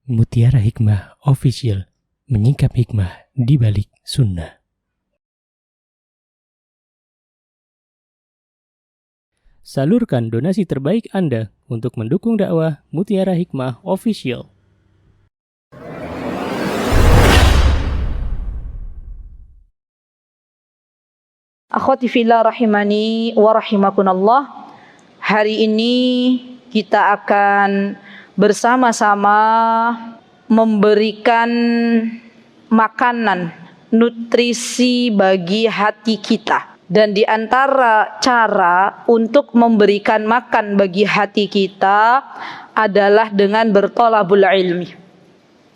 Mutiara Hikmah Official, menyingkap hikmah di balik sunnah. Salurkan donasi terbaik Anda untuk mendukung dakwah Mutiara Hikmah Official. Akhwati fillah rahimani wa rahimakunallah. Hari ini kita akan bersama-sama memberikan makanan, nutrisi bagi hati kita. Dan di antara cara untuk memberikan makan bagi hati kita adalah dengan bertolabul ilmi.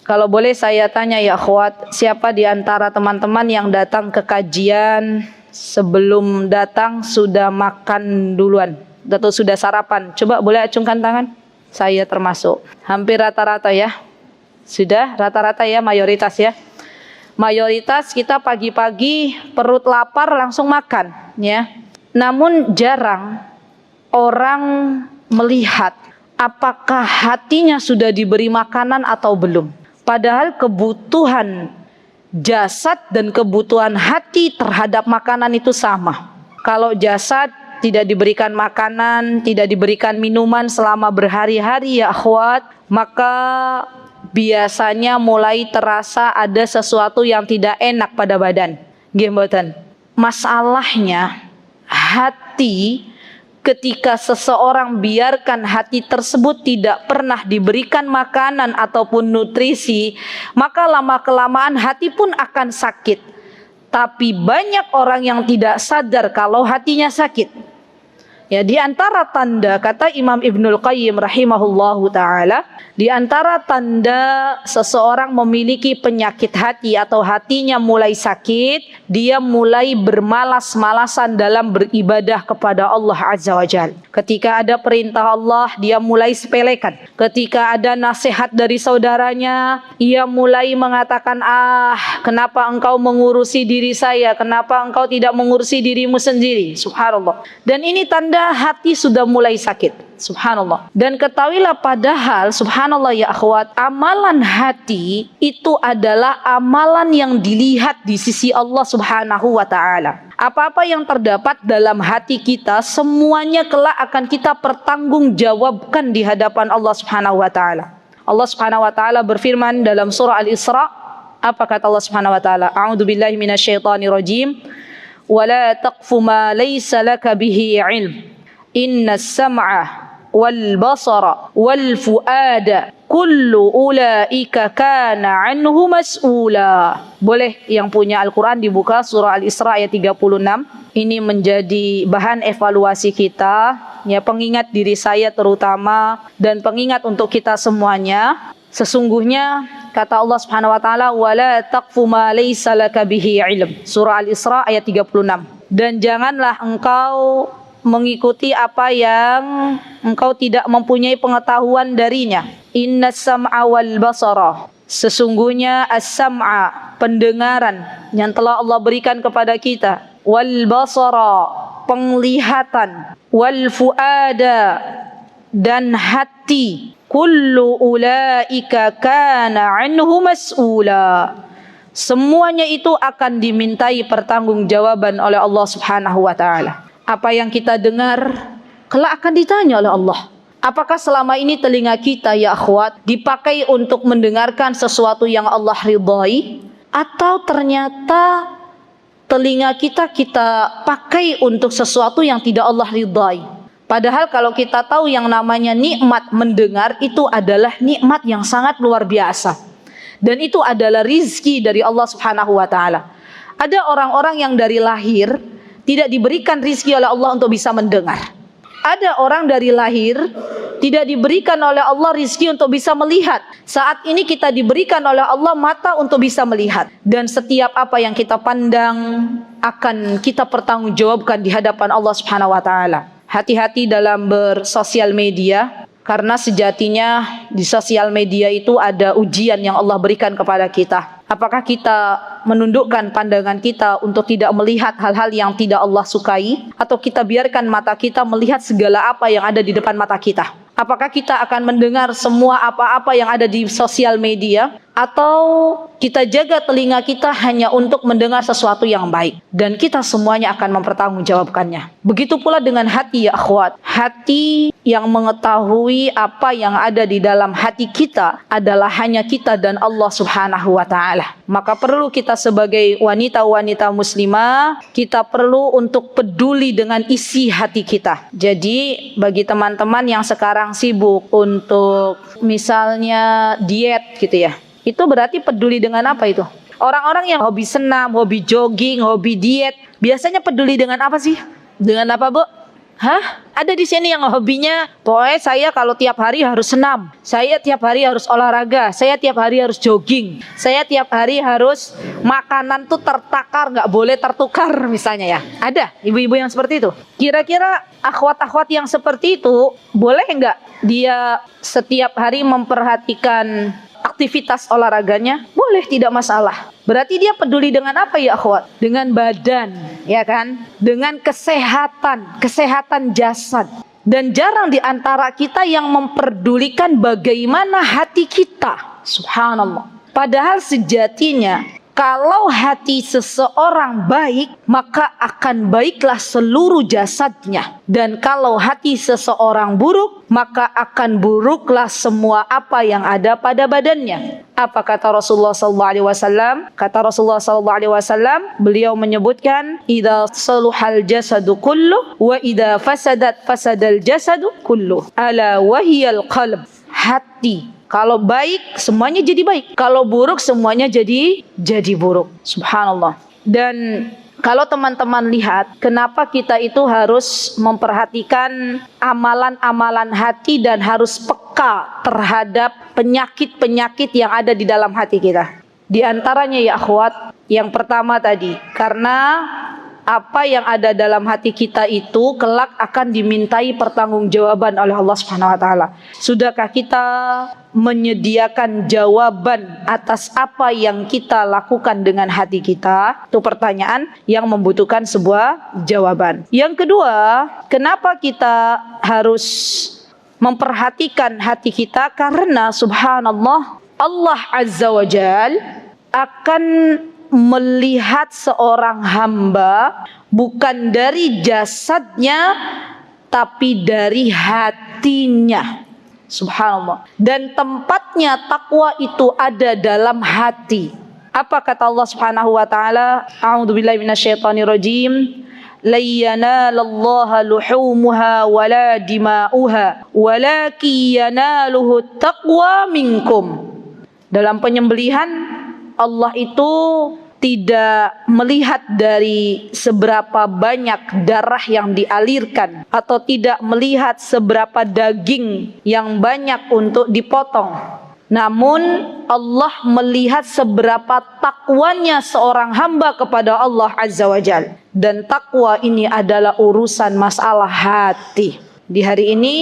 Kalau boleh saya tanya ya akhwat, siapa di antara teman-teman yang datang ke kajian sebelum datang sudah makan duluan atau sudah sarapan? Coba boleh acungkan tangan. Saya termasuk. Hampir rata-rata ya. Sudah rata-rata ya, mayoritas ya. Mayoritas kita pagi-pagi perut lapar langsung makan ya. Namun jarang orang melihat apakah hatinya sudah diberi makanan atau belum. Padahal kebutuhan jasad dan kebutuhan hati terhadap makanan itu sama. Kalau jasad tidak diberikan makanan, tidak diberikan minuman selama berhari-hari ya akhwat, maka biasanya mulai terasa ada sesuatu yang tidak enak pada badan. Nggih mboten? Masalahnya hati, ketika seseorang biarkan hati tersebut tidak pernah diberikan makanan ataupun nutrisi, maka lama-kelamaan hati pun akan sakit. Tapi banyak orang yang tidak sadar kalau hatinya sakit. Ya, di antara tanda, kata Imam Ibnul Qayyim rahimahullahu ta'ala, di antara tanda seseorang memiliki penyakit hati atau hatinya mulai sakit, dia mulai bermalas-malasan dalam beribadah kepada Allah Azza wa Jalla. Ketika ada perintah Allah, dia mulai sepelekan. Ketika ada nasihat dari saudaranya, ia mulai mengatakan, kenapa engkau mengurusi diri saya? Kenapa engkau tidak mengurusi dirimu sendiri? Subhanallah. Dan ini tanda hati sudah mulai sakit. Subhanallah. Dan ketahuilah padahal subhanallah ya akhwat, amalan hati itu adalah amalan yang dilihat di sisi Allah Subhanahu wa ta'ala. Apa-apa yang terdapat dalam hati kita semuanya kelak akan kita pertanggungjawabkan di hadapan Allah Subhanahu wa ta'ala. Allah Subhanahu wa ta'ala berfirman dalam surah Al-Isra. Apa kata Allah Subhanahu wa ta'ala? A'udzubillahi minasyaitonirrajim. Wala taqfu ma laysa laka bihi ilm. Innas sam'a wal basara wal fuada kullu ulaika kana anhu mas'ula. Boleh yang punya Al-Quran dibuka surah Al-Isra ayat 36. Ini menjadi bahan evaluasi kita, ya, pengingat diri saya terutama dan pengingat untuk kita semuanya. Sesungguhnya kata Allah Subhanahu wa taala, wala taqfu ma laysa laka bihi ilm. Surah Al-Isra ayat 36. Dan janganlah engkau mengikuti apa yang engkau tidak mempunyai pengetahuan darinya. Innas sam'a wal basara, sesungguhnya as-sam'a, pendengaran yang telah Allah berikan kepada kita, wal basara, penglihatan, wal fuada, dan hati, kullu ulaika kana anhu mas'ula, semuanya itu akan dimintai pertanggungjawaban oleh Allah Subhanahu wa ta'ala. Apa yang kita dengar kelak akan ditanya oleh Allah. Apakah selama ini telinga kita ya akhwat dipakai untuk mendengarkan sesuatu yang Allah ridhai, atau ternyata telinga kita pakai untuk sesuatu yang tidak Allah ridhai? Padahal kalau kita tahu yang namanya nikmat mendengar itu adalah nikmat yang sangat luar biasa. Dan itu adalah rizki dari Allah Subhanahu wa ta'ala. Ada orang-orang yang dari lahir tidak diberikan rizki oleh Allah untuk bisa mendengar. Ada orang dari lahir tidak diberikan oleh Allah rizki untuk bisa melihat. Saat ini kita diberikan oleh Allah mata untuk bisa melihat. Dan setiap apa yang kita pandang akan kita pertanggungjawabkan di hadapan Allah Subhanahu wa ta'ala. Hati-hati dalam bersosial media, karena sejatinya di sosial media itu ada ujian yang Allah berikan kepada kita. Apakah kita menundukkan pandangan kita untuk tidak melihat hal-hal yang tidak Allah sukai, atau kita biarkan mata kita melihat segala apa yang ada di depan mata kita? Apakah kita akan mendengar semua apa-apa yang ada di sosial media, atau kita jaga telinga kita hanya untuk mendengar sesuatu yang baik, dan kita semuanya akan mempertanggungjawabkannya. Begitu pula dengan hati ya akhwat. Hati yang mengetahui apa yang ada di dalam hati kita adalah hanya kita dan Allah Subhanahu wa taala. Maka perlu kita sebagai wanita-wanita muslimah, kita perlu untuk peduli dengan isi hati kita. Jadi bagi teman-teman yang sekarang sibuk untuk misalnya diet gitu ya, itu berarti peduli dengan apa itu? Orang-orang yang hobi senam, hobi jogging, hobi diet, biasanya peduli dengan apa sih? Dengan apa, Bu? Hah? Ada di sini yang hobinya, pokoknya saya kalau tiap hari harus senam, saya tiap hari harus olahraga, saya tiap hari harus jogging, saya tiap hari harus makanan tuh tertakar, nggak boleh tertukar misalnya ya. Ada ibu-ibu yang seperti itu. Kira-kira akhwat-akhwat yang seperti itu, boleh nggak dia setiap hari memperhatikan aktivitas olahraganya? Boleh, tidak masalah. Berarti dia peduli dengan apa ya akhwat? Dengan badan, ya kan? Dengan kesehatan jasad. Dan jarang di antara kita yang memperdulikan bagaimana hati kita. Subhanallah. Padahal sejatinya kalau hati seseorang baik, maka akan baiklah seluruh jasadnya. Dan kalau hati seseorang buruk, maka akan buruklah semua apa yang ada pada badannya. Apa kata Rasulullah SAW? Kata Rasulullah SAW, beliau menyebutkan, "Idza saluhal jasadu kullu, wa idza fasadal jasadu kullu. Ala wahiyal qalb." Hati kalau baik semuanya jadi baik, kalau buruk semuanya jadi buruk. Subhanallah. Dan kalau teman-teman lihat, kenapa kita itu harus memperhatikan amalan-amalan hati dan harus peka terhadap penyakit-penyakit yang ada di dalam hati kita. Di antaranya ya akhwat, yang pertama tadi, karena apa yang ada dalam hati kita itu kelak akan dimintai pertanggungjawaban oleh Allah Subhanahu wa taala. Sudahkah kita menyediakan jawaban atas apa yang kita lakukan dengan hati kita? Itu pertanyaan yang membutuhkan sebuah jawaban. Yang kedua, kenapa kita harus memperhatikan hati kita? Karena subhanallah, Allah Azza wa Jal akan melihat seorang hamba bukan dari jasadnya, tapi dari hatinya. Subhanallah. Dan tempatnya takwa itu ada dalam hati. Apa kata Allah Subhanahu wa taala? A'udzubillahi minasyaitonirrajim. La yanalallaha luhumuha wala dima'uha walakin yanaluhu taqwa minkum. Dalam penyembelihan, Allah itu tidak melihat dari seberapa banyak darah yang dialirkan, atau tidak melihat seberapa daging yang banyak untuk dipotong. Namun Allah melihat seberapa takwanya seorang hamba kepada Allah Azza wa Jal. Dan takwa ini adalah urusan masalah hati. Di hari ini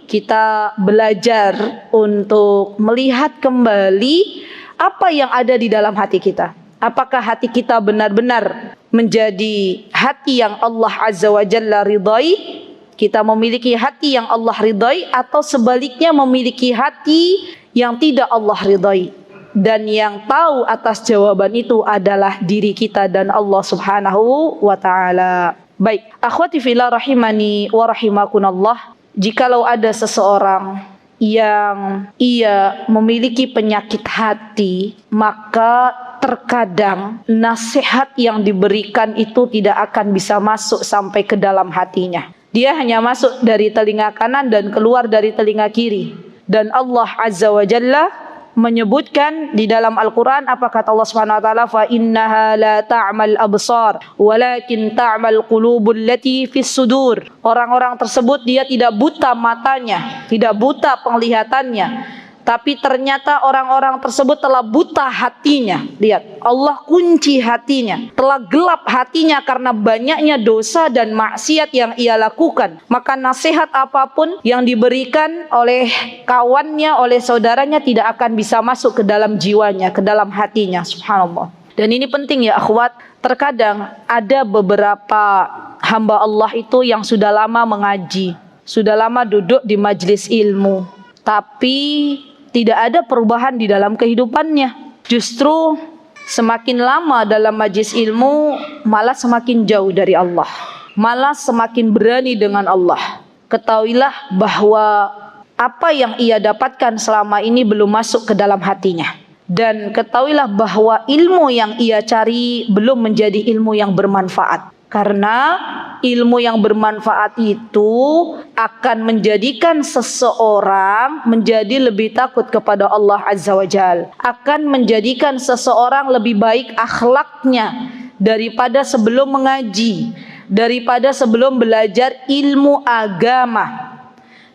kita belajar untuk melihat kembali apa yang ada di dalam hati kita. Apakah hati kita benar-benar menjadi hati yang Allah Azza wa Jalla ridai? Kita memiliki hati yang Allah ridai, atau sebaliknya memiliki hati yang tidak Allah ridai? Dan yang tahu atas jawaban itu adalah diri kita dan Allah Subhanahu wa taala. Baik, akhwati fillah rahimani wa rahimakunallah, jikalau ada seseorang yang ia memiliki penyakit hati, maka terkadang nasihat yang diberikan itu tidak akan bisa masuk sampai ke dalam hatinya. Dia hanya masuk dari telinga kanan dan keluar dari telinga kiri. Dan Allah Azza wa Jalla menyebutkan di dalam Al-Quran, apa kata Allah Subhanahu wa taala? Fa innaha la ta'mal absar walakin ta'mal qulubul lati fis sudur. Orang-orang tersebut dia tidak buta matanya, tidak buta penglihatannya, tapi ternyata orang-orang tersebut telah buta hatinya. Lihat, Allah kunci hatinya, telah gelap hatinya karena banyaknya dosa dan maksiat yang ia lakukan. Maka nasihat apapun yang diberikan oleh kawannya, oleh saudaranya, tidak akan bisa masuk ke dalam jiwanya, ke dalam hatinya. Subhanallah. Dan ini penting ya akhwat. Terkadang ada beberapa hamba Allah itu yang sudah lama mengaji, sudah lama duduk di majelis ilmu, tapi tidak ada perubahan di dalam kehidupannya. Justru semakin lama dalam majelis ilmu, malah semakin jauh dari Allah, malah semakin berani dengan Allah. Ketahuilah bahwa apa yang ia dapatkan selama ini belum masuk ke dalam hatinya. Dan ketahuilah bahwa ilmu yang ia cari belum menjadi ilmu yang bermanfaat. Karena ilmu yang bermanfaat itu akan menjadikan seseorang menjadi lebih takut kepada Allah Azza wa Jalla. Akan menjadikan seseorang lebih baik akhlaknya daripada sebelum mengaji, daripada sebelum belajar ilmu agama.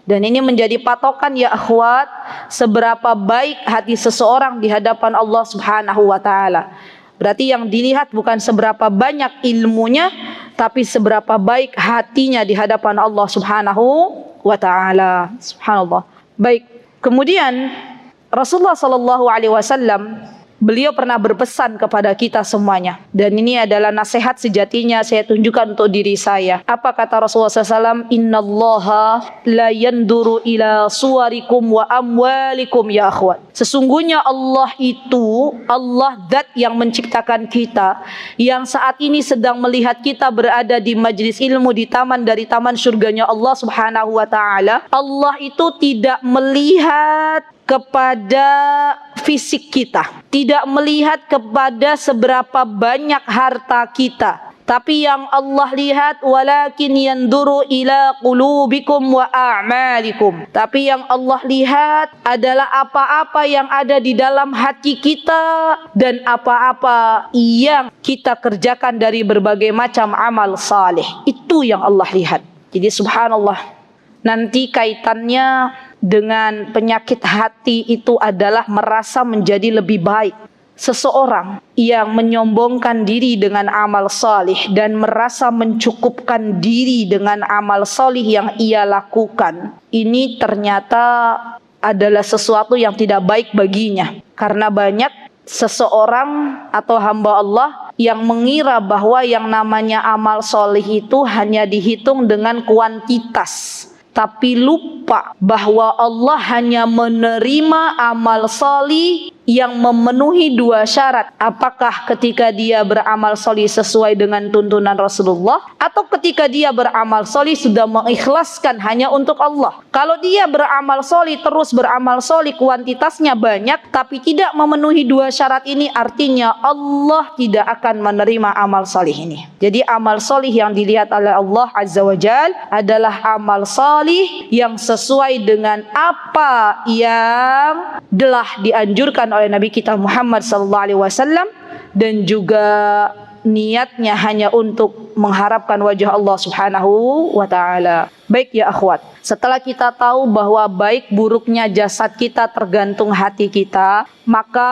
Dan ini menjadi patokan ya akhwat, seberapa baik hati seseorang di hadapan Allah Subhanahu wa taala. Berarti yang dilihat bukan seberapa banyak ilmunya, tapi seberapa baik hatinya di hadapan Allah Subhanahu wa taala. Subhanallah. Baik. Kemudian Rasulullah sallallahu alaihi wasallam beliau pernah berpesan kepada kita semuanya, dan ini adalah nasihat sejatinya saya tunjukkan untuk diri saya. Apa kata Rasulullah SAW? Innallaha la yanduru ila suwarikum wa amwalikum ya akhwat. Sesungguhnya Allah itu, Allah zat yang menciptakan kita, yang saat ini sedang melihat kita berada di majelis ilmu di taman dari taman surganya Allah Subhanahu wa taala. Allah itu tidak melihat kepada fisik kita, tidak melihat kepada seberapa banyak harta kita, tapi yang Allah lihat walakin yanduru ila qulubikum wa a'malikum. Tapi yang Allah lihat adalah apa-apa yang ada di dalam hati kita dan apa-apa yang kita kerjakan dari berbagai macam amal saleh. Itu yang Allah lihat. Jadi subhanallah, nanti kaitannya dengan penyakit hati itu adalah merasa menjadi lebih baik. Seseorang yang menyombongkan diri dengan amal salih dan merasa mencukupkan diri dengan amal salih yang ia lakukan, ini ternyata adalah sesuatu yang tidak baik baginya. Karena banyak seseorang atau hamba Allah yang mengira bahwa yang namanya amal salih itu hanya dihitung dengan kuantitas, tapi lupa bahwa Allah hanya menerima amal salih yang memenuhi dua syarat. Apakah ketika dia beramal salih sesuai dengan tuntunan Rasulullah, atau ketika dia beramal salih sudah mengikhlaskan hanya untuk Allah. Kalau dia beramal salih, terus beramal salih kuantitasnya banyak tapi tidak memenuhi dua syarat ini, artinya Allah tidak akan menerima amal salih ini. Jadi amal salih yang dilihat oleh Allah Azza wa Jalla adalah amal salih yang sesuai dengan apa yang telah dianjurkan oleh Nabi kita Muhammad SAW, dan juga niatnya hanya untuk mengharapkan wajah Allah Subhanahu wa taala. Baik ya akhwat, setelah kita tahu bahwa baik buruknya jasad kita tergantung hati kita, maka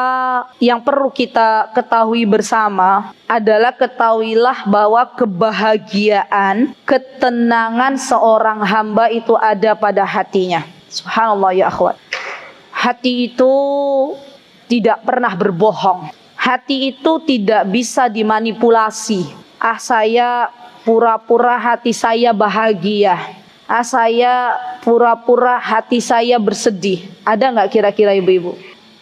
yang perlu kita ketahui bersama adalah ketahuilah bahwa kebahagiaan, ketenangan seorang hamba itu ada pada hatinya. Subhanallah ya akhwat. Hati itu tidak pernah berbohong. Hati itu tidak bisa dimanipulasi. Saya pura-pura hati saya bahagia. Saya pura-pura hati saya bersedih. Ada nggak kira-kira ibu-ibu?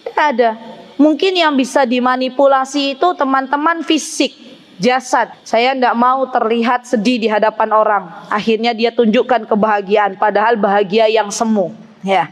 Tidak ada. Mungkin yang bisa dimanipulasi itu teman-teman fisik, jasad. Saya tidak mau terlihat sedih di hadapan orang. Akhirnya dia tunjukkan kebahagiaan, padahal bahagia yang semu. Ya.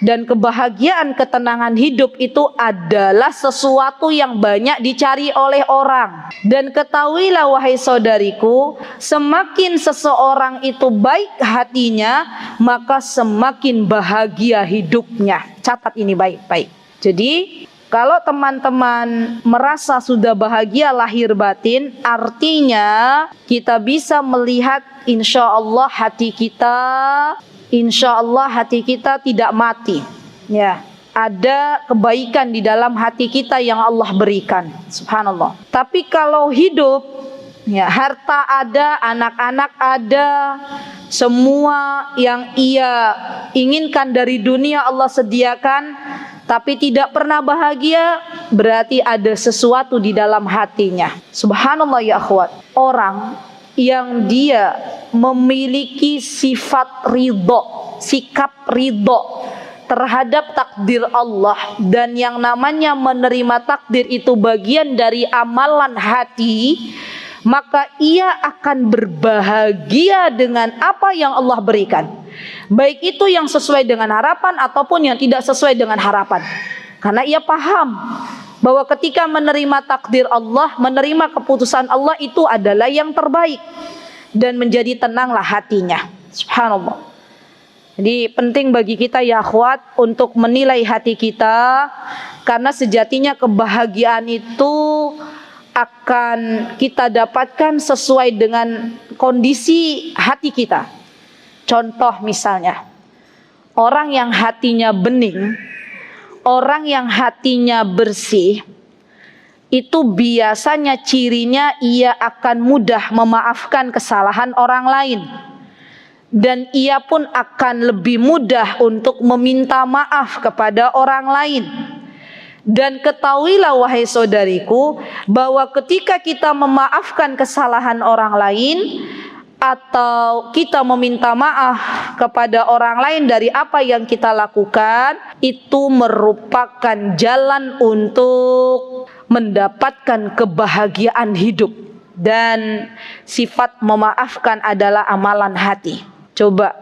Dan kebahagiaan, ketenangan hidup itu adalah sesuatu yang banyak dicari oleh orang. Dan ketahuilah wahai saudariku, semakin seseorang itu baik hatinya, maka semakin bahagia hidupnya. Catat ini baik-baik. Jadi kalau teman-teman merasa sudah bahagia lahir batin, artinya kita bisa melihat insya Allah hati kita tidak mati. Ya, ada kebaikan di dalam hati kita yang Allah berikan. Subhanallah. Tapi kalau hidup, ya, harta ada, anak-anak ada, semua yang ia inginkan dari dunia Allah sediakan, tapi tidak pernah bahagia, berarti ada sesuatu di dalam hatinya. Subhanallah ya akhwat. Orang yang dia memiliki sifat ridho, sikap ridho terhadap takdir Allah, dan yang namanya menerima takdir itu bagian dari amalan hati, maka ia akan berbahagia dengan apa yang Allah berikan, baik itu yang sesuai dengan harapan ataupun yang tidak sesuai dengan harapan. Karena ia paham bahwa ketika menerima takdir Allah, menerima keputusan Allah itu adalah yang terbaik, dan menjadi tenanglah hatinya. Subhanallah. Jadi penting bagi kita ya akhwat untuk menilai hati kita, karena sejatinya kebahagiaan itu akan kita dapatkan sesuai dengan kondisi hati kita. Contoh misalnya, orang yang hatinya bening, orang yang hatinya bersih, itu biasanya cirinya ia akan mudah memaafkan kesalahan orang lain, dan ia pun akan lebih mudah untuk meminta maaf kepada orang lain. Dan ketahuilah wahai saudariku, bahwa ketika kita memaafkan kesalahan orang lain, atau kita meminta maaf kepada orang lain dari apa yang kita lakukan, itu merupakan jalan untuk mendapatkan kebahagiaan hidup. Dan sifat memaafkan adalah amalan hati. Coba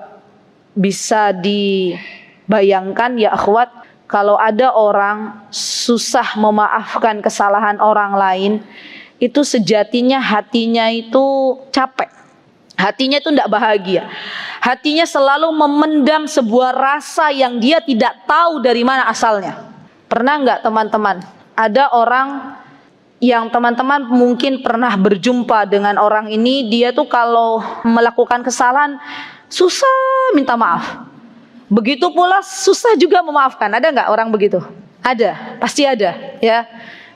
bisa dibayangkan ya akhwat, kalau ada orang susah memaafkan kesalahan orang lain, itu sejatinya hatinya itu capek. Hatinya itu tidak bahagia. Hatinya selalu memendam sebuah rasa yang dia tidak tahu dari mana asalnya. Pernah nggak teman-teman, ada orang yang teman-teman mungkin pernah berjumpa dengan orang ini, dia tuh kalau melakukan kesalahan susah minta maaf. Begitu pula susah juga memaafkan. Ada nggak orang begitu? Ada, pasti ada ya.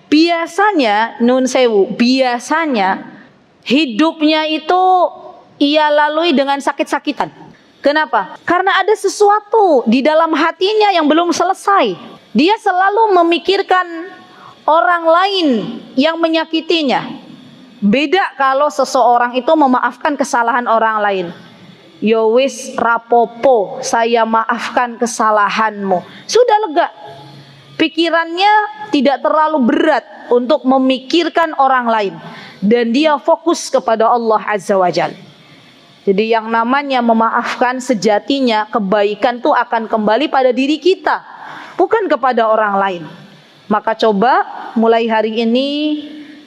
Biasanya nun sewu, biasanya hidupnya itu ia lalui dengan sakit-sakitan. Kenapa? Karena ada sesuatu di dalam hatinya yang belum selesai. Dia selalu memikirkan orang lain yang menyakitinya. Beda kalau seseorang itu memaafkan kesalahan orang lain. Yo wis rapopo, saya maafkan kesalahanmu. Sudah lega. Pikirannya tidak terlalu berat untuk memikirkan orang lain, dan dia fokus kepada Allah Azza wa Jalla. Jadi yang namanya memaafkan, sejatinya kebaikan itu akan kembali pada diri kita, bukan kepada orang lain. Maka coba mulai hari ini,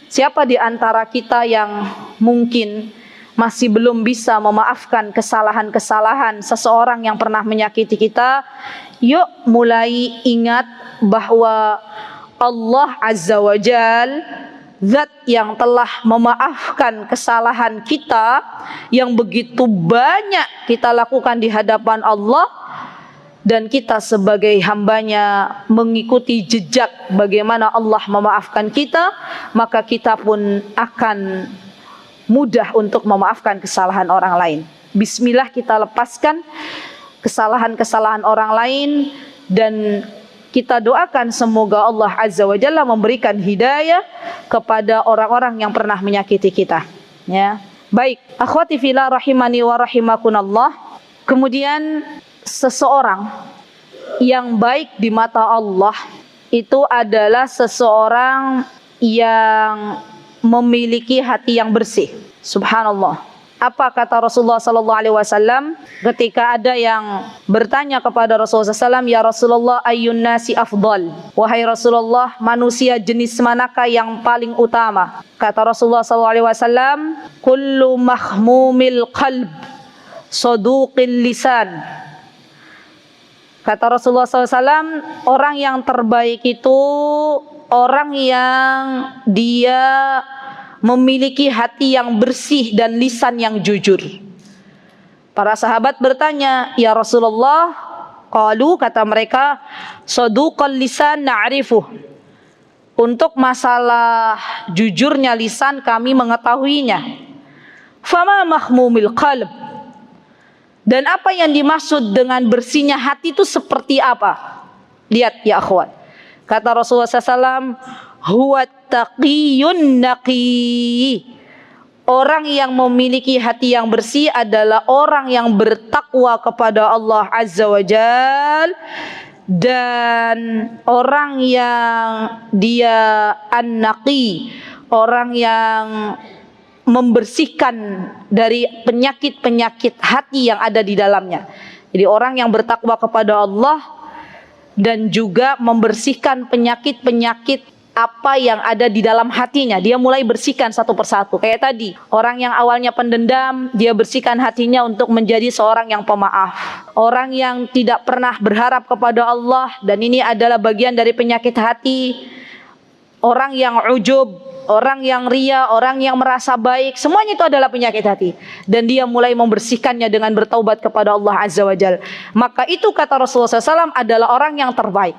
siapa di antara kita yang mungkin masih belum bisa memaafkan kesalahan-kesalahan seseorang yang pernah menyakiti kita, yuk mulai ingat bahwa Allah Azza wa Jal, Zat yang telah memaafkan kesalahan kita yang begitu banyak kita lakukan di hadapan Allah, dan kita sebagai hambanya mengikuti jejak bagaimana Allah memaafkan kita, maka kita pun akan mudah untuk memaafkan kesalahan orang lain. Bismillah, kita lepaskan kesalahan-kesalahan orang lain, dan kita doakan semoga Allah Azza wa Jalla memberikan hidayah kepada orang-orang yang pernah menyakiti kita. Ya. Baik, akhwati fillah rahimani wa rahimakunallah. Kemudian seseorang yang baik di mata Allah itu adalah seseorang yang memiliki hati yang bersih. Subhanallah. Apa kata Rasulullah sallallahu alaihi wasallam ketika ada yang bertanya kepada Rasulullah SAW, ya Rasulullah, ayyun nasi afdal? Wahai Rasulullah, manusia jenis manakah yang paling utama? Kata Rasulullah sallallahu alaihi wasallam, kullu mahmumil qalb saduqil lisan. Kata Rasulullah SAW, orang yang terbaik itu orang yang dia memiliki hati yang bersih dan lisan yang jujur. Para sahabat bertanya, ya Rasulullah, qalu, kata mereka, saduqal lisan na'rifuh. Untuk masalah jujurnya lisan kami mengetahuinya. Fama mahmumil qalb? Dan apa yang dimaksud dengan bersihnya hati itu seperti apa? Lihat ya akhwat. Kata Rasulullah SAW, huwa taqiyun naqi. Orang yang memiliki hati yang bersih adalah orang yang bertakwa kepada Allah Azza wa Jal, dan orang yang dia an-naqi, orang yang membersihkan dari penyakit-penyakit hati yang ada di dalamnya. Jadi orang yang bertakwa kepada Allah dan juga membersihkan penyakit-penyakit apa yang ada di dalam hatinya. Dia mulai bersihkan satu persatu. Kayak tadi, orang yang awalnya pendendam, dia bersihkan hatinya untuk menjadi seorang yang pemaaf. Orang yang tidak pernah berharap kepada Allah, dan ini adalah bagian dari penyakit hati. Orang yang ujub, orang yang ria, orang yang merasa baik, semuanya itu adalah penyakit hati. Dan dia mulai membersihkannya dengan bertaubat kepada Allah Azza wa Jal. Maka itu kata Rasulullah SAW adalah orang yang terbaik.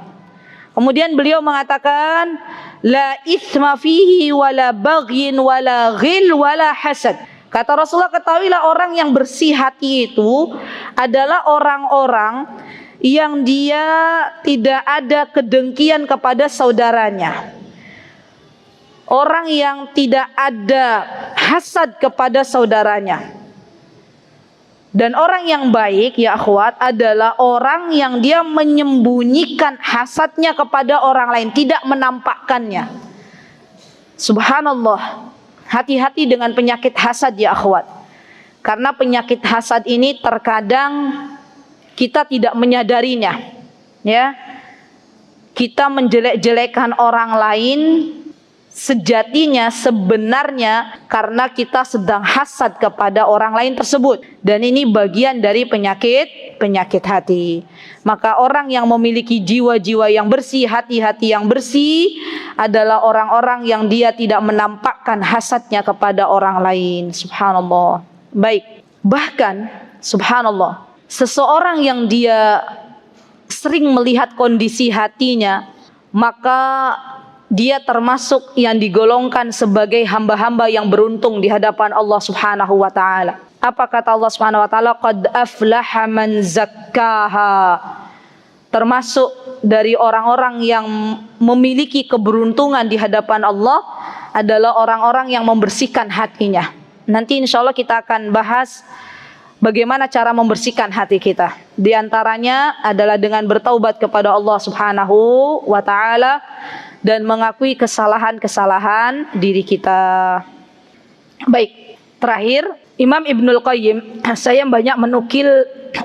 Kemudian beliau mengatakan, la ithma fihi wala baghyin wala ghil wala hasad. Kata Rasulullah, ketahuilah orang yang bersih hati itu adalah orang-orang yang dia tidak ada kedengkian kepada saudaranya. Orang yang tidak ada hasad kepada saudaranya. Dan orang yang baik, ya akhwat, adalah orang yang dia menyembunyikan hasadnya kepada orang lain, tidak menampakkannya. Subhanallah. Hati-hati dengan penyakit hasad, ya akhwat. Karena penyakit hasad ini terkadang kita tidak menyadarinya. Ya. Kita menjelek-jelekan orang lain, sejatinya sebenarnya karena kita sedang hasad kepada orang lain tersebut, dan ini bagian dari penyakit hati. Maka orang yang memiliki jiwa-jiwa yang bersih, hati-hati yang bersih adalah orang-orang yang dia tidak menampakkan hasadnya kepada orang lain. Subhanallah. Baik, bahkan subhanallah, seseorang yang dia sering melihat kondisi hatinya, maka dia termasuk yang digolongkan sebagai hamba-hamba yang beruntung di hadapan Allah Subhanahu wa taala. Apa kata Allah Subhanahu wa taala? Qad aflaha man zakkaha. Termasuk dari orang-orang yang memiliki keberuntungan di hadapan Allah adalah orang-orang yang membersihkan hatinya. Nanti insya Allah kita akan bahas bagaimana cara membersihkan hati kita. Di antaranya adalah dengan bertaubat kepada Allah Subhanahu wa taala dan mengakui kesalahan-kesalahan diri kita. Baik, terakhir Imam Ibnul Qayyim, saya banyak menukil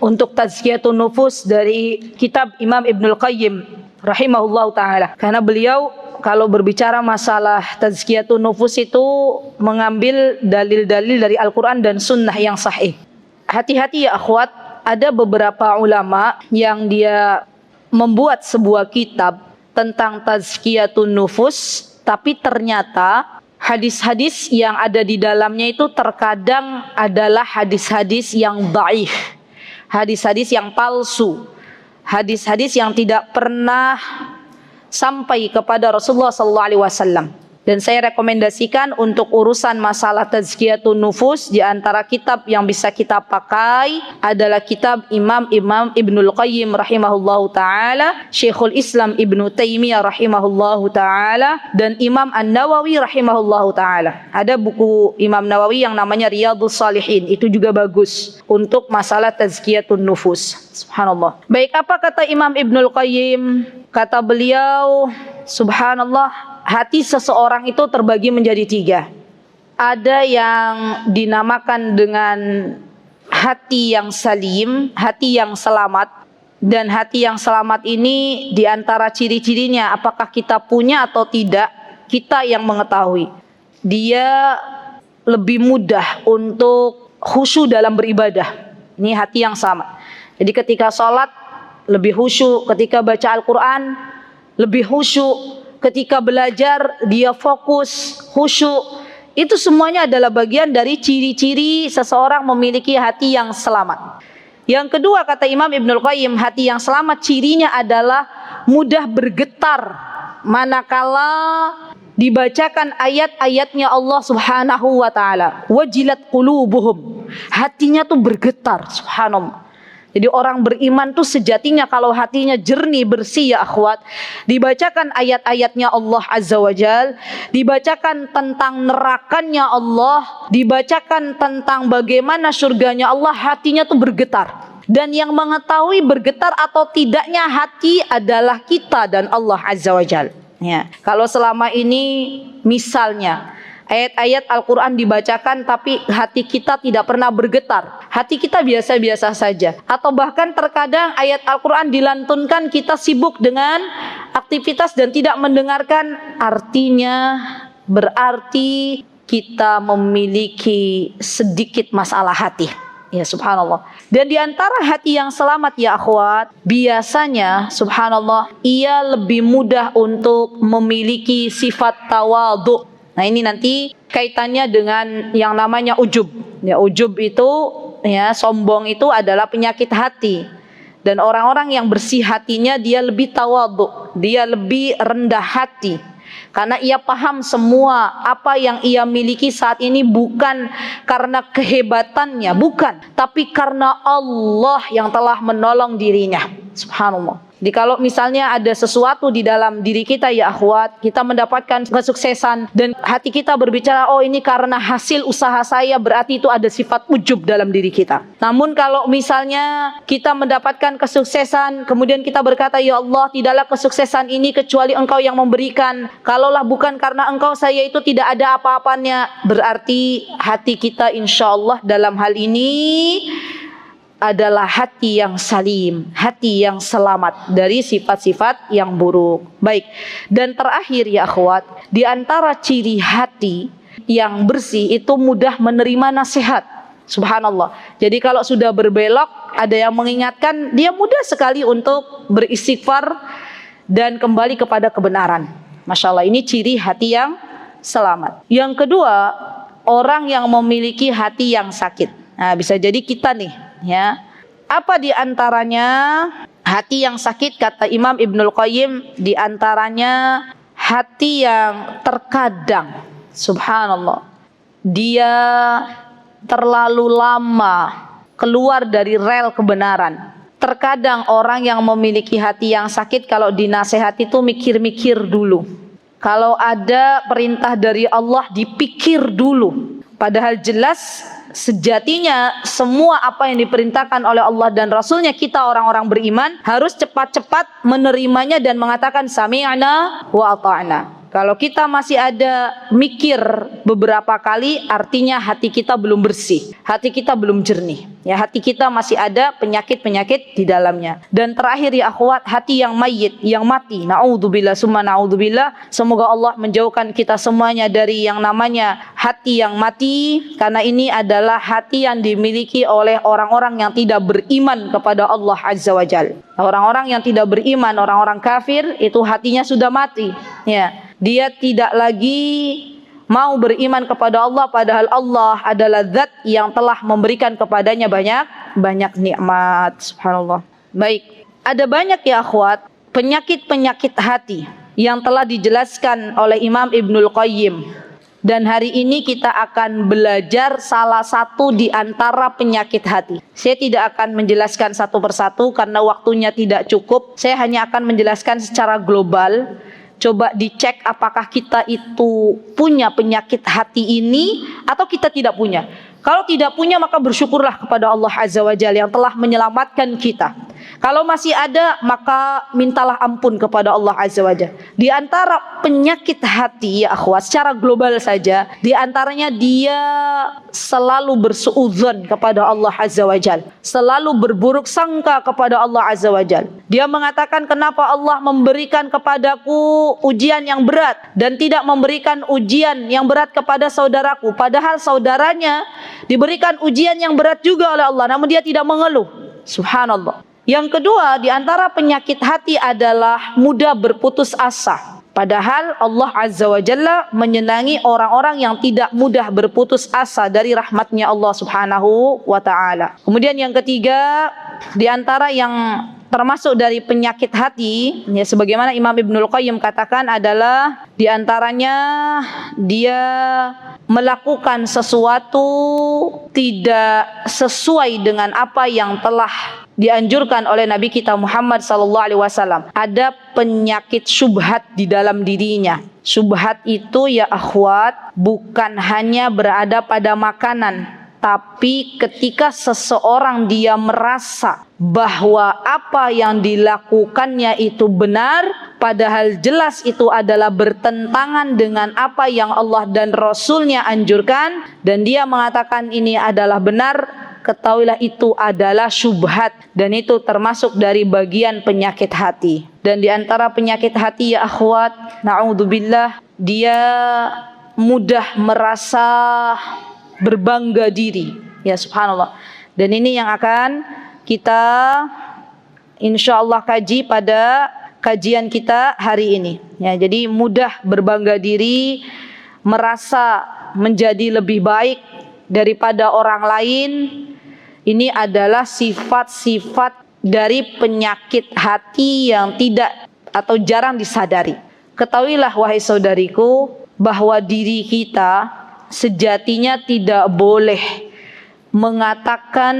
untuk tazkiyatun nufus dari kitab Imam Ibnul Qayyim rahimahullahu taala, karena beliau kalau berbicara masalah tazkiyatun nufus itu mengambil dalil-dalil dari Al-Quran dan Sunnah yang sahih. Hati-hati ya akhwat, ada beberapa ulama yang dia membuat sebuah kitab tentang tazkiyatun nufus, tapi ternyata hadis-hadis yang ada di dalamnya itu terkadang adalah hadis-hadis yang dhaif, hadis-hadis yang palsu, hadis-hadis yang tidak pernah sampai kepada Rasulullah SAW. Dan saya rekomendasikan untuk urusan masalah tazkiyatun nufus, di antara kitab yang bisa kita pakai adalah kitab Imam Ibnul Qayyim rahimahullahu taala, Syekhul Islam Ibnu Taimiyah rahimahullahu taala, dan Imam An-Nawawi rahimahullahu taala. Ada buku Imam Nawawi yang namanya Riyadhus Shalihin, itu juga bagus untuk masalah tazkiyatun nufus. Subhanallah. Baik, apa kata Imam Ibnul Qayyim? Kata beliau, subhanallah, hati seseorang itu terbagi menjadi 3. Ada yang dinamakan dengan hati yang salim, hati yang selamat. Dan hati yang selamat ini di antara ciri-cirinya, apakah kita punya atau tidak, kita yang mengetahui. Dia lebih mudah untuk khusyuk dalam beribadah. Ini hati yang selamat. Jadi ketika sholat lebih khusyuk, ketika baca Al-Quran lebih khusyuk, ketika belajar dia fokus, khusyuk. Itu semuanya adalah bagian dari ciri-ciri seseorang memiliki hati yang selamat. Yang kedua, kata Imam Ibnul Qayyim, hati yang selamat cirinya adalah mudah bergetar manakala dibacakan ayat-ayatnya Allah Subhanahu wa taala. Wajilat qulubuhum. Hatinya tuh bergetar, subhanallah. Jadi orang beriman tuh sejatinya kalau hatinya jernih, bersih ya akhwat, dibacakan ayat-ayatnya Allah Azza wa Jal, dibacakan tentang nerakanya Allah, dibacakan tentang bagaimana surganya Allah, hatinya tuh bergetar. Dan yang mengetahui bergetar atau tidaknya hati adalah kita dan Allah Azza wa Jal. Ya, kalau selama ini misalnya ayat-ayat Al-Quran dibacakan tapi hati kita tidak pernah bergetar, hati kita biasa-biasa saja, atau bahkan terkadang ayat Al-Quran dilantunkan kita sibuk dengan aktivitas dan tidak mendengarkan, artinya berarti kita memiliki sedikit masalah hati. Ya subhanallah. Dan diantara hati yang selamat ya akhwat, biasanya subhanallah ia lebih mudah untuk memiliki sifat tawadhu. Nah ini nanti kaitannya dengan yang namanya ujub. Ya ujub itu, ya sombong itu adalah penyakit hati. Dan orang-orang yang bersih hatinya dia lebih tawadhu, dia lebih rendah hati. Karena ia paham semua apa yang ia miliki saat ini bukan karena kehebatannya, bukan, tapi karena Allah yang telah menolong dirinya. Subhanallah. Jadi kalau misalnya ada sesuatu di dalam diri kita ya akhwat, kita mendapatkan kesuksesan dan hati kita berbicara, oh ini karena hasil usaha saya, berarti itu ada sifat ujub dalam diri kita. Namun kalau misalnya kita mendapatkan kesuksesan, kemudian kita berkata, ya Allah tidaklah kesuksesan ini kecuali Engkau yang memberikan, kalaulah bukan karena Engkau saya itu tidak ada apa-apanya, berarti hati kita insya Allah dalam hal ini adalah hati yang salim, hati yang selamat dari sifat-sifat yang buruk. Baik, dan terakhir ya akhwat, di antara ciri hati yang bersih itu mudah menerima nasihat. Subhanallah. Jadi kalau sudah berbelok, ada yang mengingatkan, dia mudah sekali untuk beristighfar dan kembali kepada kebenaran. Masya Allah, ini ciri hati yang selamat. Yang kedua, orang yang memiliki hati yang sakit. Nah, bisa jadi kita nih, ya. Apa di antaranya hati yang sakit? Kata Imam Ibnul Qayyim, di antaranya hati yang terkadang, subhanallah, dia terlalu lama keluar dari rel kebenaran. Terkadang orang yang memiliki hati yang sakit kalau dinasehati itu mikir-mikir dulu. Kalau ada perintah dari Allah dipikir dulu. Padahal jelas sejatinya semua apa yang diperintahkan oleh Allah dan Rasulnya, kita orang-orang beriman harus cepat-cepat menerimanya dan mengatakan sami'na wa ata'na. Kalau kita masih ada mikir beberapa kali, artinya hati kita belum bersih, hati kita belum jernih. Ya, hati kita masih ada penyakit-penyakit di dalamnya. Dan terakhir ya akhwat, hati yang mayit, yang mati. Na'udzubillah summa na'udzubillah. Semoga Allah menjauhkan kita semuanya dari yang namanya hati yang mati, karena ini adalah hati yang dimiliki oleh orang-orang yang tidak beriman kepada Allah Azza wa Jalla. Orang-orang yang tidak beriman, orang-orang kafir, itu hatinya sudah mati. Ya. Dia tidak lagi mau beriman kepada Allah, padahal Allah adalah zat yang telah memberikan kepadanya banyak nikmat. Subhanallah. Baik, ada banyak ya akhwat penyakit-penyakit hati yang telah dijelaskan oleh Imam Ibnul Qayyim. Dan hari ini kita akan belajar salah satu di antara penyakit hati. Saya tidak akan menjelaskan satu persatu karena waktunya tidak cukup. Saya hanya akan menjelaskan secara global. Coba dicek apakah kita itu punya penyakit hati ini atau kita tidak punya. Kalau tidak punya, maka bersyukurlah kepada Allah Azza wa Jalla yang telah menyelamatkan kita. Kalau masih ada, maka mintalah ampun kepada Allah Azza wa Jalla. Di antara penyakit hati ya akhwat, secara global saja, di antaranya dia selalu bersuudzon kepada Allah Azza wa Jalla, selalu berburuk sangka kepada Allah Azza wa Jalla. Dia mengatakan, kenapa Allah memberikan kepadaku ujian yang berat dan tidak memberikan ujian yang berat kepada saudaraku, padahal saudaranya diberikan ujian yang berat juga oleh Allah, namun dia tidak mengeluh. Subhanallah. Yang kedua, di antara penyakit hati adalah mudah berputus asa. Padahal Allah Azza wa Jalla menyenangi orang-orang yang tidak mudah berputus asa dari rahmatnya Allah Subhanahu wa ta'ala. Kemudian yang ketiga, di antara yang termasuk dari penyakit hati, ya sebagaimana Imam Ibnul Qayyim katakan, adalah di antaranya dia melakukan sesuatu tidak sesuai dengan apa yang telah dianjurkan oleh Nabi kita Muhammad SAW. Ada penyakit syubhat di dalam dirinya. Syubhat itu ya akhwat, bukan hanya berada pada makanan, tapi ketika seseorang dia merasa bahwa apa yang dilakukannya itu benar, padahal jelas itu adalah bertentangan dengan apa yang Allah dan Rasulnya anjurkan, dan dia mengatakan ini adalah benar, ketahuilah itu adalah syubhat, dan itu termasuk dari bagian penyakit hati. Dan di antara penyakit hati ya akhwat, na'udzubillah, dia mudah merasa berbangga diri. Ya subhanallah. Dan ini yang akan kita insyaallah kaji pada kajian kita hari ini. Ya, jadi mudah berbangga diri, merasa menjadi lebih baik daripada orang lain. Ini adalah sifat-sifat dari penyakit hati yang tidak atau jarang disadari. Ketahuilah wahai saudariku, bahwa diri kita sejatinya tidak boleh mengatakan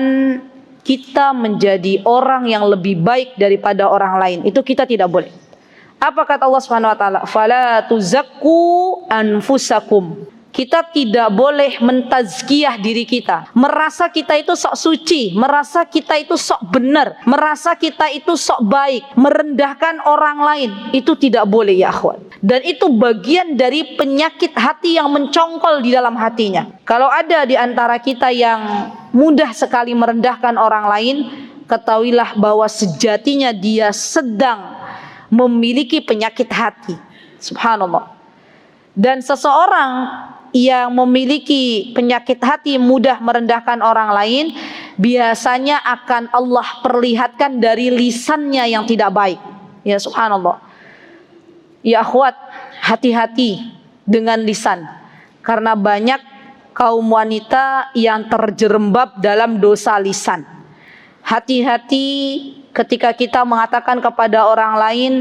kita menjadi orang yang lebih baik daripada orang lain. Itu kita tidak boleh. Apa kata Allah Subhanahu wa taala? Fala tuzakku anfusakum. Kita tidak boleh mentazkiyah diri kita, merasa kita itu sok suci, merasa kita itu sok benar, merasa kita itu sok baik, merendahkan orang lain. Itu tidak boleh ya akhwat. Dan itu bagian dari penyakit hati yang mencongkol di dalam hatinya. Kalau ada di antara kita yang mudah sekali merendahkan orang lain, ketahuilah bahwa sejatinya dia sedang memiliki penyakit hati. Subhanallah. Dan seseorang yang memiliki penyakit hati mudah merendahkan orang lain, biasanya akan Allah perlihatkan dari lisannya yang tidak baik. Ya subhanallah. Ya akhwat, hati-hati dengan lisan, karena banyak kaum wanita yang terjerembab dalam dosa lisan. Hati-hati ketika kita mengatakan kepada orang lain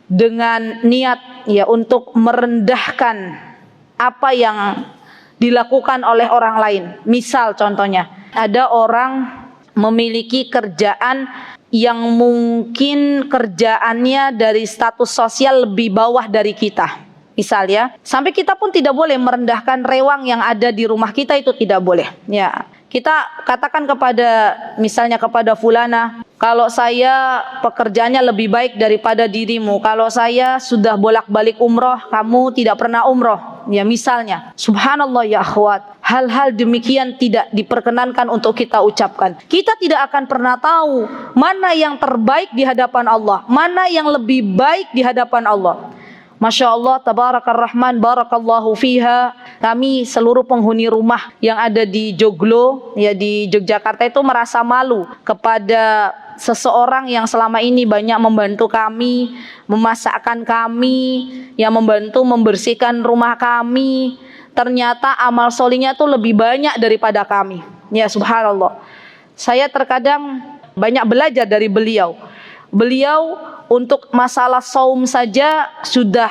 dengan niat ya untuk merendahkan apa yang dilakukan oleh orang lain. Misal contohnya, ada orang memiliki kerjaan yang mungkin kerjaannya dari status sosial lebih bawah dari kita. Misal ya, sampai kita pun tidak boleh merendahkan rewang yang ada di rumah kita, itu tidak boleh. Ya, kita katakan kepada, misalnya kepada fulana, kalau saya pekerjaannya lebih baik daripada dirimu, kalau saya sudah bolak-balik umroh, kamu tidak pernah umroh. Ya misalnya, subhanallah ya akhwat, hal-hal demikian tidak diperkenankan untuk kita ucapkan. Kita tidak akan pernah tahu mana yang terbaik di hadapan Allah, mana yang lebih baik di hadapan Allah. Masya Allah, tabarakar rahman, barakallahu fiha. Kami seluruh penghuni rumah yang ada di Joglo, ya di Yogyakarta itu merasa malu kepada seseorang yang selama ini banyak membantu kami, memasakkan kami, yang membantu membersihkan rumah kami. Ternyata amal solinya itu lebih banyak daripada kami. Ya subhanallah. Saya terkadang banyak belajar dari beliau. Beliau untuk masalah saum saja sudah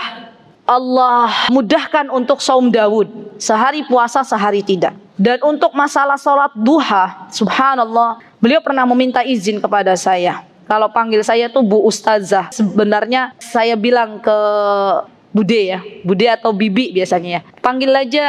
Allah mudahkan untuk saum Daud, sehari puasa sehari tidak. Dan untuk masalah salat duha, subhanallah, beliau pernah meminta izin kepada saya. Kalau panggil saya tuh Bu Ustazah. Sebenarnya saya bilang ke Bude ya, Bude atau Bibi biasanya ya. Panggil aja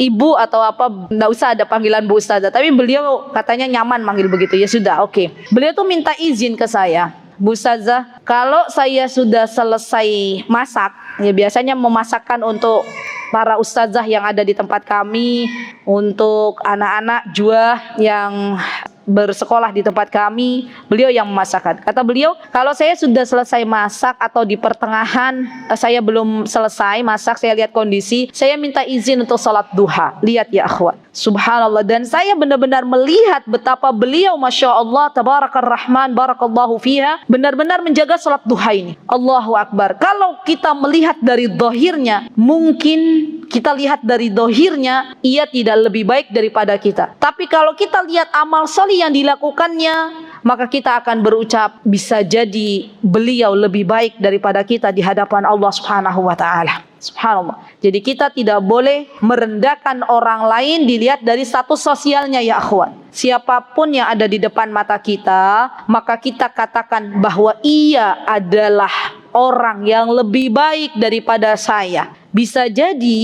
Ibu atau apa, enggak usah ada panggilan Bu Ustazah. Tapi beliau katanya nyaman manggil begitu. Ya sudah, oke. Beliau tuh minta izin ke saya. Bu Ustazah, kalau saya sudah selesai masak, ya biasanya memasakkan untuk para ustazah yang ada di tempat kami, untuk anak-anak juga yang bersekolah di tempat kami, beliau yang memasakkan. Kata beliau, kalau saya sudah selesai masak atau di pertengahan saya belum selesai masak, saya lihat kondisi, saya minta izin untuk salat duha. Lihat ya akhwat, subhanallah. Dan saya benar-benar melihat betapa beliau, masya Allah, tabarakar rahman, barakallahu fiha, benar-benar menjaga salat duha ini. Allahu akbar. Kalau kita melihat dari dohirnya, mungkin kita lihat dari dohirnya, ia tidak lebih baik daripada kita. Tapi kalau kita lihat amal solih yang dilakukannya, maka kita akan berucap, bisa jadi beliau lebih baik daripada kita di hadapan Allah Subhanahu wa ta'ala. Subhanallah. Jadi kita tidak boleh merendahkan orang lain dilihat dari status sosialnya ya akhwat. Siapapun yang ada di depan mata kita, maka kita katakan bahwa ia adalah orang yang lebih baik daripada saya. Bisa jadi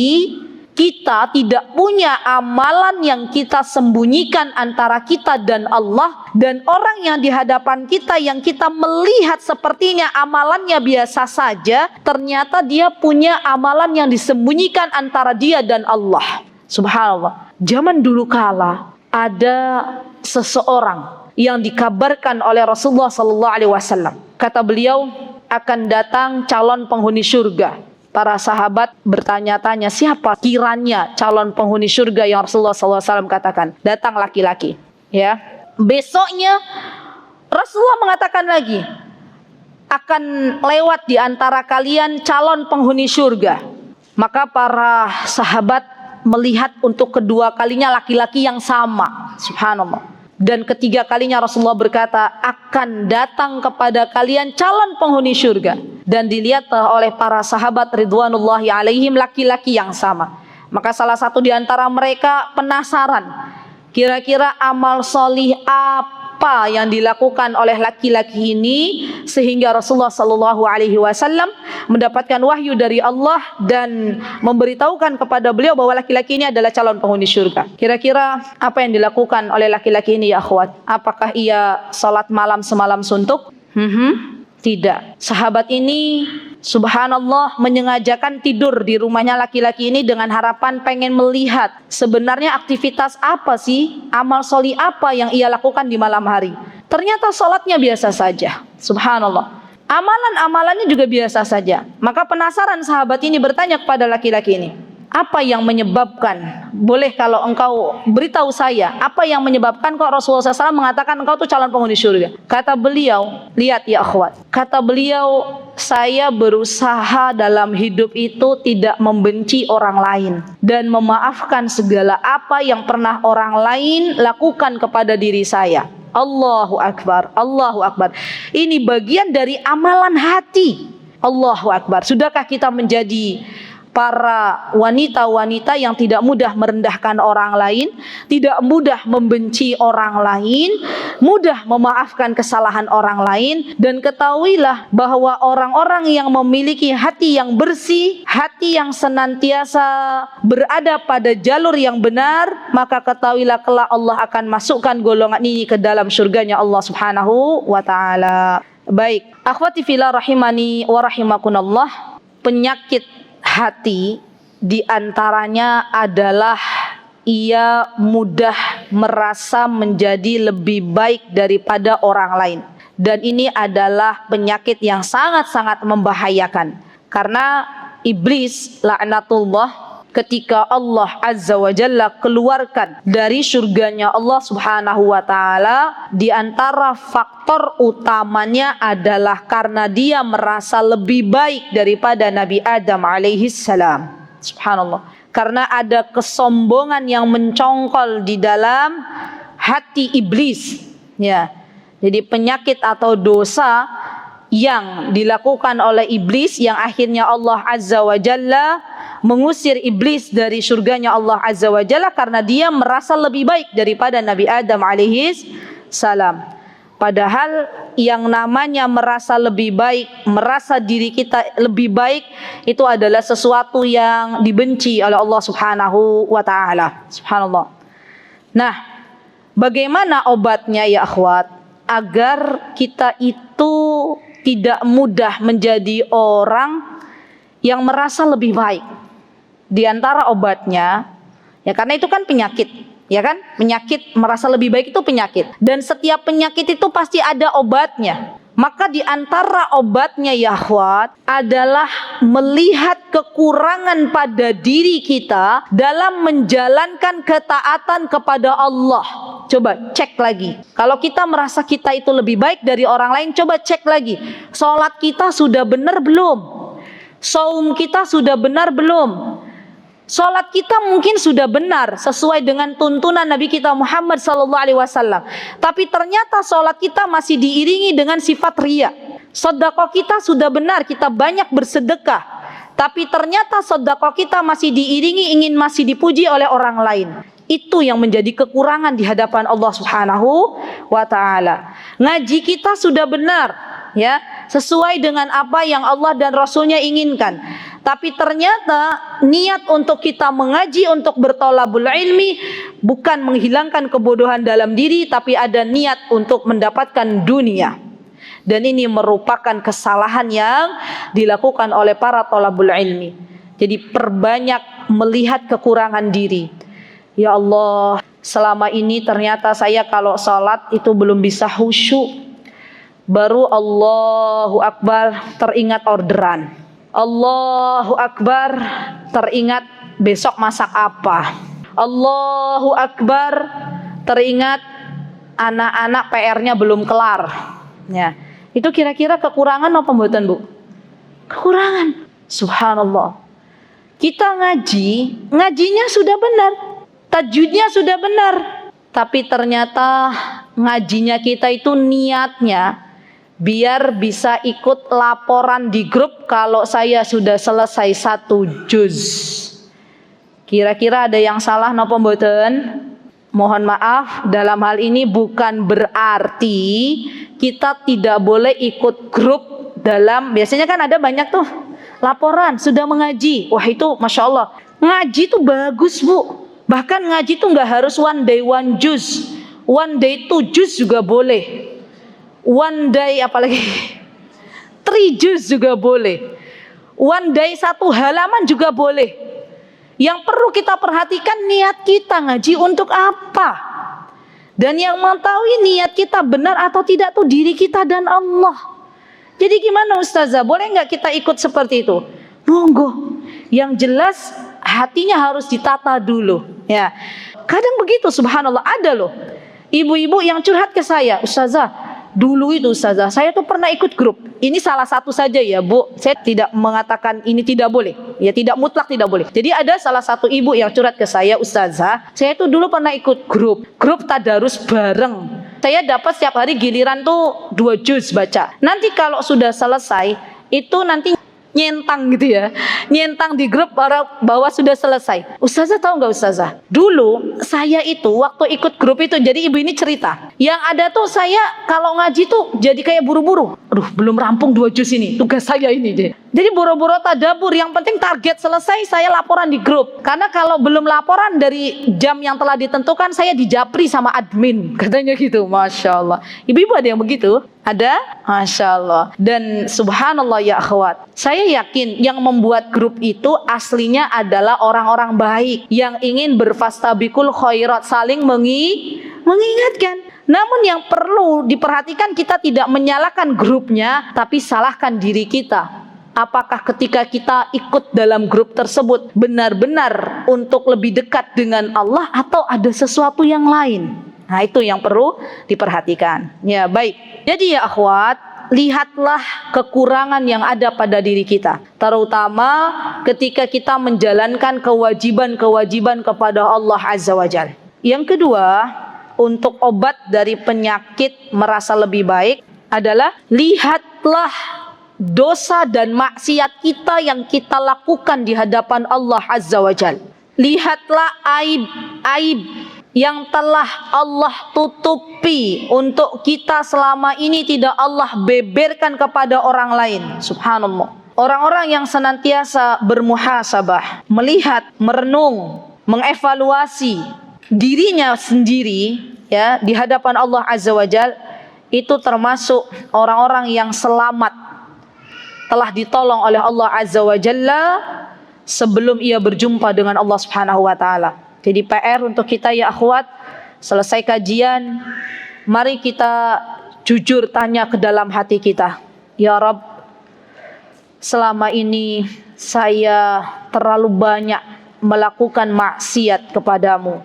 kita tidak punya amalan yang kita sembunyikan antara kita dan Allah, dan orang yang di hadapan kita yang kita melihat sepertinya amalannya biasa saja, ternyata dia punya amalan yang disembunyikan antara dia dan Allah. Subhanallah. Zaman dulu kala ada seseorang yang dikabarkan oleh Rasulullah SAW. Kata beliau, akan datang calon penghuni surga. Para sahabat bertanya-tanya, siapa kiranya calon penghuni surga yang Rasulullah SAW katakan? Datang laki-laki. Ya. Besoknya Rasulullah mengatakan lagi, akan lewat di antara kalian calon penghuni surga. Maka para sahabat melihat untuk kedua kalinya laki-laki yang sama. Subhanallah. Dan ketiga kalinya Rasulullah berkata, akan datang kepada kalian calon penghuni surga. Dan dilihat oleh para sahabat ridwanullahi alaihim laki-laki yang sama. Maka salah satu di antara mereka penasaran, kira-kira amal solih apa yang dilakukan oleh laki-laki ini sehingga Rasulullah SAW mendapatkan wahyu dari Allah dan memberitahukan kepada beliau bahwa laki-laki ini adalah calon penghuni surga. Kira-kira apa yang dilakukan oleh laki-laki ini ya akhwat? Apakah ia salat malam semalam suntuk? Tidak. Sahabat ini subhanallah menyengajakan tidur di rumahnya laki-laki ini dengan harapan pengen melihat sebenarnya aktivitas apa sih, amal sholih apa yang ia lakukan di malam hari. Ternyata sholatnya biasa saja. Subhanallah. Amalan-amalannya juga biasa saja. Maka penasaran sahabat ini bertanya kepada laki-laki ini, apa yang menyebabkan, boleh kalau engkau beritahu saya, apa yang menyebabkan kok Rasulullah SAW mengatakan engkau tuh calon penghuni surga? Kata beliau, lihat ya akhwat, kata beliau, saya berusaha dalam hidup itu tidak membenci orang lain dan memaafkan segala apa yang pernah orang lain lakukan kepada diri saya. Allahu Akbar, Allahu Akbar. Ini bagian dari amalan hati. Allahu Akbar. Sudahkah kita menjadi para wanita-wanita yang tidak mudah merendahkan orang lain, tidak mudah membenci orang lain, mudah memaafkan kesalahan orang lain? Dan ketahuilah bahwa orang-orang yang memiliki hati yang bersih, hati yang senantiasa berada pada jalur yang benar, maka ketahuilah kelak Allah akan masukkan golongan ini ke dalam surganya Allah Subhanahu wa ta'ala. Baik, akhwati fillah rahimani wa rahimakunallah, penyakit hati diantaranya adalah ia mudah merasa menjadi lebih baik daripada orang lain. Dan ini adalah penyakit yang sangat-sangat membahayakan. Karena iblis laknatullah ketika Allah Azza wa Jalla keluarkan dari surganya Allah Subhanahu wa ta'ala, di antara faktor utamanya adalah karena dia merasa lebih baik daripada Nabi Adam alaihi salam. Subhanallah. Karena ada kesombongan yang mencongkol di dalam hati iblis. Ya. Jadi penyakit atau dosa yang dilakukan oleh iblis yang akhirnya Allah Azza wa Jalla mengusir iblis dari surganya Allah Azza wa Jalla karena dia merasa lebih baik daripada Nabi Adam alaihi salam. Padahal yang namanya merasa lebih baik, merasa diri kita lebih baik, itu adalah sesuatu yang dibenci oleh Allah Subhanahu wa ta'ala. Subhanallah. Nah, bagaimana obatnya ya akhwat, agar kita itu tidak mudah menjadi orang yang merasa lebih baik? Di antara obatnya, ya karena itu kan penyakit, ya kan? Penyakit merasa lebih baik itu penyakit. Dan setiap penyakit itu pasti ada obatnya. Maka di antara obatnya ya akhwat adalah melihat kekurangan pada diri kita dalam menjalankan ketaatan kepada Allah. Coba cek lagi. Kalau kita merasa kita itu lebih baik dari orang lain, coba cek lagi. Sholat kita sudah benar belum? Saum kita sudah benar belum? Salat kita mungkin sudah benar sesuai dengan tuntunan Nabi kita Muhammad SAW. Tapi ternyata salat kita masih diiringi dengan sifat riya. Sedekah kita sudah benar, kita banyak bersedekah. tapi ternyata sedekah kita masih diiringi ingin masih dipuji oleh orang lain. Itu yang menjadi kekurangan di hadapan Allah Subhanahu wa taala. Ngaji kita sudah benar, ya, sesuai dengan apa yang Allah dan Rasulnya inginkan. Tapi ternyata niat untuk kita mengaji, untuk bertolabul ilmi, bukan menghilangkan kebodohan dalam diri, tapi ada niat untuk mendapatkan dunia. Dan ini merupakan kesalahan yang dilakukan oleh para tolabul ilmi. Jadi perbanyak melihat kekurangan diri. Ya Allah, selama ini ternyata saya kalau sholat itu belum bisa khusyuk. Baru Allahu Akbar teringat orderan. Allahu Akbar teringat besok masak apa. Allahu Akbar teringat anak-anak PR-nya belum kelar. Ya, itu kira-kira kekurangan apa mboten, Bu? Kekurangan. Subhanallah. Kita ngajinya sudah benar. Tajwidnya sudah benar, tapi ternyata ngajinya kita itu niatnya biar bisa ikut laporan di grup kalau saya sudah selesai 1 juz. Kira-kira ada yang salah napa mboten? Mohon maaf, dalam hal ini bukan berarti kita tidak boleh ikut grup dalam, biasanya kan ada banyak tuh laporan sudah mengaji. Wah itu Masya Allah, ngaji itu bagus, Bu. Bahkan ngaji itu nggak harus 1 day 1 juz, 1 day 2 juz juga boleh, 1 day apalagi 3 juz juga boleh, 1 day 1 halaman juga boleh. Yang perlu kita perhatikan niat kita ngaji untuk apa, dan yang mengetahui niat kita benar atau tidak tuh diri kita dan Allah. Jadi gimana Ustazah, boleh nggak kita ikut seperti itu? Monggo. Yang jelas hatinya harus ditata dulu, ya. Kadang begitu, subhanallah, ada loh ibu-ibu yang curhat ke saya, Ustazah, dulu itu Ustazah, saya tuh pernah ikut grup. Ini salah satu saja ya, Bu. Saya tidak mengatakan ini tidak boleh. Ya, tidak mutlak tidak boleh. Jadi ada salah satu ibu yang curhat ke saya, Ustazah, saya tuh dulu pernah ikut grup tadarus bareng. Saya dapat setiap hari giliran tuh 2 juz baca. Nanti kalau sudah selesai, itu nanti nyentang gitu ya, nyentang di grup bahwa sudah selesai. Ustazah tahu nggak Ustazah? Dulu saya itu waktu ikut grup itu, jadi ibu ini cerita, yang ada tuh saya kalau ngaji tuh jadi kayak buru-buru. Aduh, belum rampung 2 juz ini, tugas saya ini deh. Jadi buru-buru tadabur, yang penting target selesai, saya laporan di grup. Karena kalau belum laporan dari jam yang telah ditentukan, saya dijapri sama admin, katanya gitu. Masya Allah. Ibu-ibu ada yang begitu? Ada? Masya Allah. Dan subhanallah ya akhwat, saya yakin yang membuat grup itu aslinya adalah orang-orang baik yang ingin berfastabikul khairat, saling mengingatkan. Namun yang perlu diperhatikan, kita tidak menyalahkan grupnya, tapi salahkan diri kita. Apakah ketika kita ikut dalam grup tersebut benar-benar untuk lebih dekat dengan Allah, atau ada sesuatu yang lain? Nah, itu yang perlu diperhatikan. Ya, baik. Jadi ya akhwat, lihatlah kekurangan yang ada pada diri kita, terutama ketika kita menjalankan kewajiban-kewajiban kepada Allah Azza wa Jalla. Yang kedua, untuk obat dari penyakit merasa lebih baik adalah lihatlah dosa dan maksiat kita yang kita lakukan di hadapan Allah Azza wa Jalla. Lihatlah aib-aib yang telah Allah tutupi untuk kita selama ini, tidak Allah beberkan kepada orang lain. Subhanallah. Orang-orang yang senantiasa bermuhasabah, melihat, merenung, mengevaluasi dirinya sendiri, ya, di hadapan Allah Azza wa Jalla, itu termasuk orang-orang yang selamat, telah ditolong oleh Allah Azza wa Jalla sebelum ia berjumpa dengan Allah Subhanahu wa taala. Jadi PR untuk kita ya akhwat, selesai kajian, mari kita jujur tanya ke dalam hati kita. Ya Rabb, selama ini saya terlalu banyak melakukan maksiat kepadamu.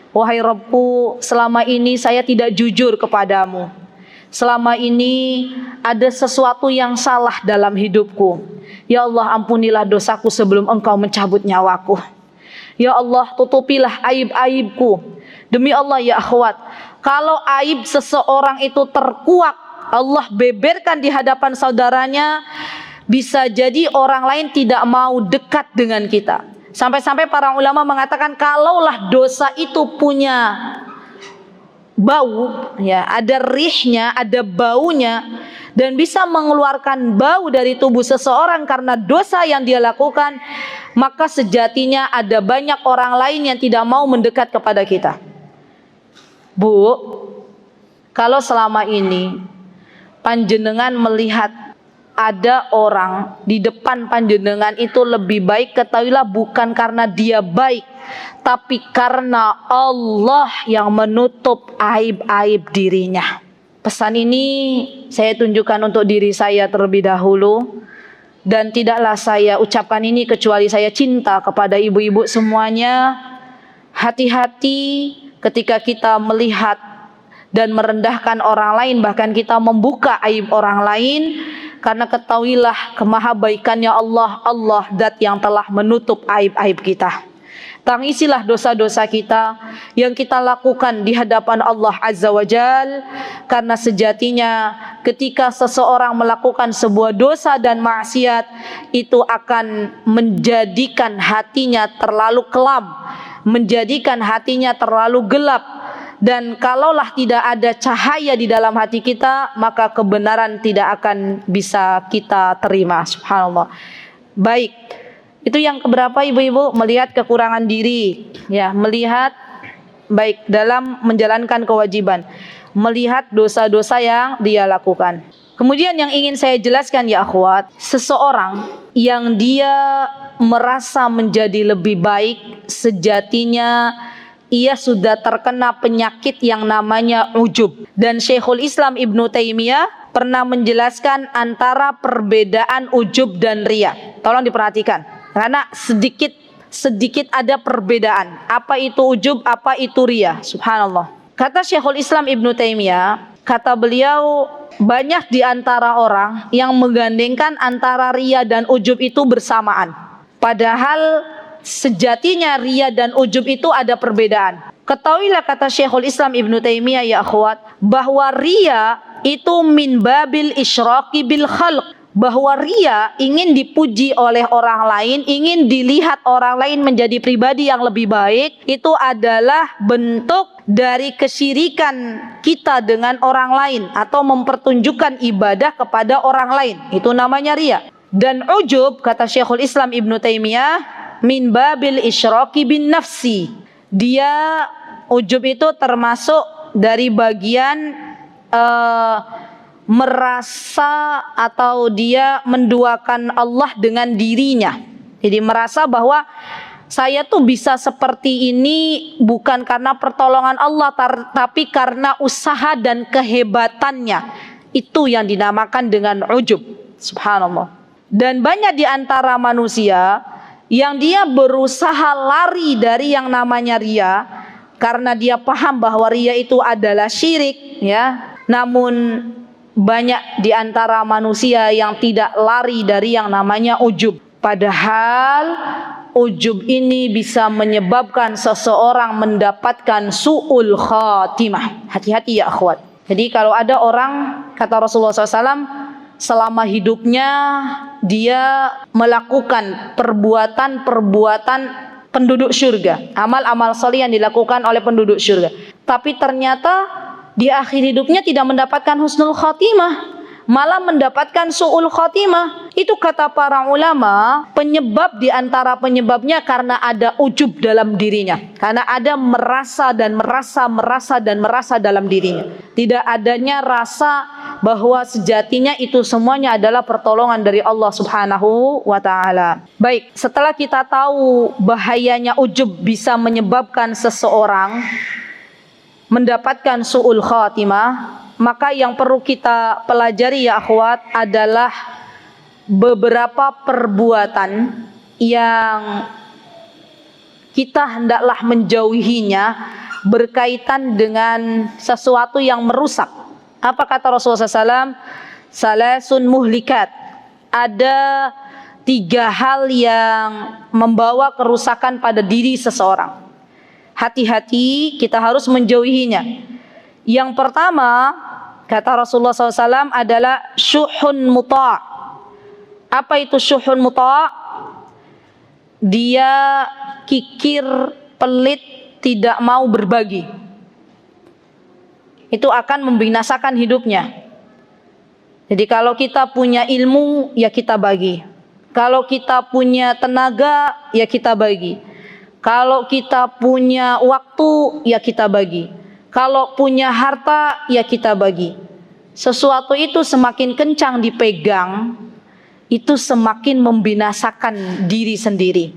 Wahai Rabbku, selama ini saya tidak jujur kepadamu. Selama ini ada sesuatu yang salah dalam hidupku. Ya Allah, ampunilah dosaku sebelum Engkau mencabut nyawaku. Ya Allah, tutupilah aib-aibku. Demi Allah ya akhwat, kalau aib seseorang itu terkuak, Allah beberkan di hadapan saudaranya, Bisa jadi orang lain tidak mau dekat dengan kita. Sampai-sampai para ulama mengatakan kalaulah dosa itu punya bau, ya, ada rihnya, ada baunya, dan bisa mengeluarkan bau dari tubuh seseorang karena dosa yang dia lakukan, maka sejatinya ada banyak orang lain yang tidak mau mendekat kepada kita. Bu, kalau selama ini panjenengan melihat ada orang di depan panjenengan itu lebih baik, ketahuilah bukan karena dia baik, tapi karena Allah yang menutup aib-aib dirinya. Pesan ini saya tunjukkan untuk diri saya terlebih dahulu, dan tidaklah saya ucapkan ini kecuali saya cinta kepada ibu-ibu semuanya. Hati-hati ketika kita melihat dan merendahkan orang lain, bahkan kita membuka aib orang lain, karena ketahuilah kemahabaikannya Allah, Allah zat yang telah menutup aib-aib kita. Tangisilah dosa-dosa kita yang kita lakukan di hadapan Allah Azza wa Jal, karena sejatinya ketika seseorang melakukan sebuah dosa dan maksiat, itu akan menjadikan hatinya terlalu kelam, menjadikan hatinya terlalu gelap. Dan kalaulah tidak ada cahaya di dalam hati kita, maka kebenaran tidak akan bisa kita terima. Subhanallah. Baik, itu yang keberapa ibu-ibu? Melihat kekurangan diri, ya, melihat baik dalam menjalankan kewajiban, melihat dosa-dosa yang dia lakukan. Kemudian yang ingin saya jelaskan ya akhwat, seseorang yang dia merasa menjadi lebih baik, sejatinya ia sudah terkena penyakit yang namanya ujub. Dan Syekhul Islam Ibnu Taimiyah pernah menjelaskan antara perbedaan ujub dan riya. Tolong diperhatikan, karena sedikit ada perbedaan. Apa itu ujub, apa itu riya? Subhanallah. Kata Syekhul Islam Ibnu Taimiyah, kata beliau, banyak di antara orang yang menggandengkan antara riya dan ujub itu bersamaan. Padahal sejatinya riya dan ujub itu ada perbedaan. Ketahuilah, kata Syekhul Islam Ibnu Taimiyah ya akhwat, bahwa riya itu min babil isyraqi bil khalq, bahwa riya ingin dipuji oleh orang lain, ingin dilihat orang lain menjadi pribadi yang lebih baik, itu adalah bentuk dari kesyirikan kita dengan orang lain atau mempertunjukkan ibadah kepada orang lain. Itu namanya riya. Dan ujub, kata Syekhul Islam Ibnu Taimiyah, min babil isyraqi bin nafsi. Dia ujub itu termasuk dari bagian merasa atau dia menduakan Allah dengan dirinya. Jadi merasa bahwa saya tuh bisa seperti ini bukan karena pertolongan Allah, tapi karena usaha dan kehebatannya. Itu yang dinamakan dengan ujub. Subhanallah. Dan banyak di antara manusia yang dia berusaha lari dari yang namanya riya, karena dia paham bahwa riya itu adalah syirik, ya. Namun banyak di antara manusia yang tidak lari dari yang namanya ujub. Padahal ujub ini bisa menyebabkan seseorang mendapatkan su'ul khatimah. Hati-hati ya akhwat. Jadi kalau ada orang, kata Rasulullah SAW, selama hidupnya dia melakukan perbuatan-perbuatan penduduk surga, amal-amal saleh yang dilakukan oleh penduduk surga, tapi ternyata di akhir hidupnya tidak mendapatkan husnul khatimah, malah mendapatkan su'ul khatimah. Itu kata para ulama, penyebab di antara penyebabnya karena ada ujub dalam dirinya, karena ada merasa dalam dirinya. Tidak adanya rasa bahwa sejatinya itu semuanya adalah pertolongan dari Allah Subhanahu wa ta'ala. Baik, setelah kita tahu bahayanya ujub bisa menyebabkan seseorang mendapatkan su'ul khatimah, maka yang perlu kita pelajari ya akhwat adalah beberapa perbuatan yang kita hendaklah menjauhinya berkaitan dengan sesuatu yang merusak. Apa kata Rasulullah SAW? Salasun muhlikat. Ada 3 hal yang membawa kerusakan pada diri seseorang. Hati-hati, kita harus menjauhinya. Yang pertama, kata Rasulullah SAW adalah syuhun muta', Apa itu syuhun muta'? Dia kikir, pelit, tidak mau berbagi. Itu akan membinasakan hidupnya. Jadi kalau kita punya ilmu, ya kita bagi. Kalau kita punya tenaga, ya kita bagi. Kalau kita punya waktu, ya kita bagi. Kalau punya harta, ya kita bagi. Sesuatu itu semakin kencang dipegang, itu semakin membinasakan diri sendiri.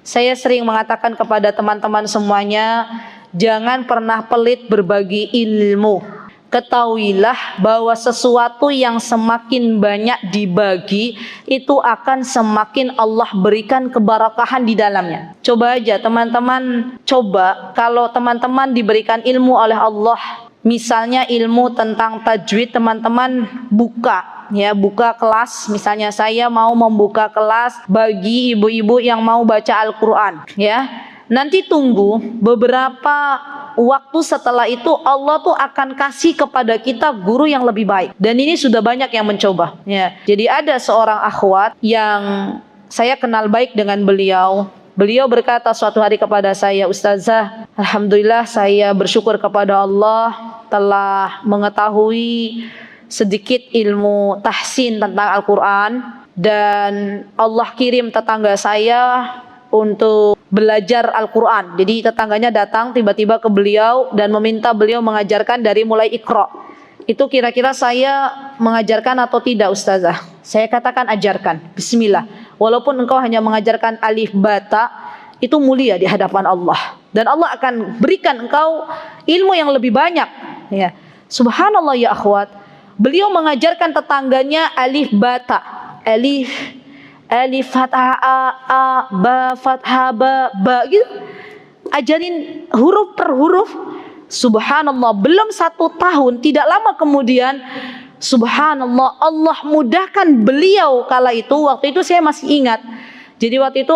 Saya sering mengatakan kepada teman-teman semuanya, jangan pernah pelit berbagi ilmu. Ketahuilah bahwa sesuatu yang semakin banyak dibagi, itu akan semakin Allah berikan keberkahan di dalamnya. Coba aja teman-teman, kalau teman-teman diberikan ilmu oleh Allah, misalnya ilmu tentang tajwid, teman-teman buka kelas. Misalnya saya mau membuka kelas bagi ibu-ibu yang mau baca Al-Quran, ya. Nanti tunggu beberapa waktu setelah itu, Allah tuh akan kasih kepada kita guru yang lebih baik. Dan ini sudah banyak yang mencoba, ya. Jadi ada seorang akhwat yang saya kenal baik dengan beliau. Beliau berkata suatu hari kepada saya, "Ustazah, alhamdulillah saya bersyukur kepada Allah telah mengetahui sedikit ilmu tahsin tentang Al-Quran, dan Allah kirim tetangga saya untuk belajar Al-Quran." Jadi tetangganya datang tiba-tiba ke beliau dan meminta beliau mengajarkan dari mulai Iqra. Itu kira-kira saya mengajarkan atau tidak, Ustazah? Saya katakan ajarkan, bismillah. Walaupun engkau hanya mengajarkan alif bata, itu mulia di hadapan Allah. Dan Allah akan berikan engkau ilmu yang lebih banyak, ya. Subhanallah ya akhwat. Beliau mengajarkan tetangganya alif bata. Alif fathah a, ba fathah ba gitu. Ajarin huruf per huruf. Subhanallah, belum 1 tahun, tidak lama kemudian, subhanallah, Allah mudahkan beliau kala itu. Waktu itu saya masih ingat. Jadi waktu itu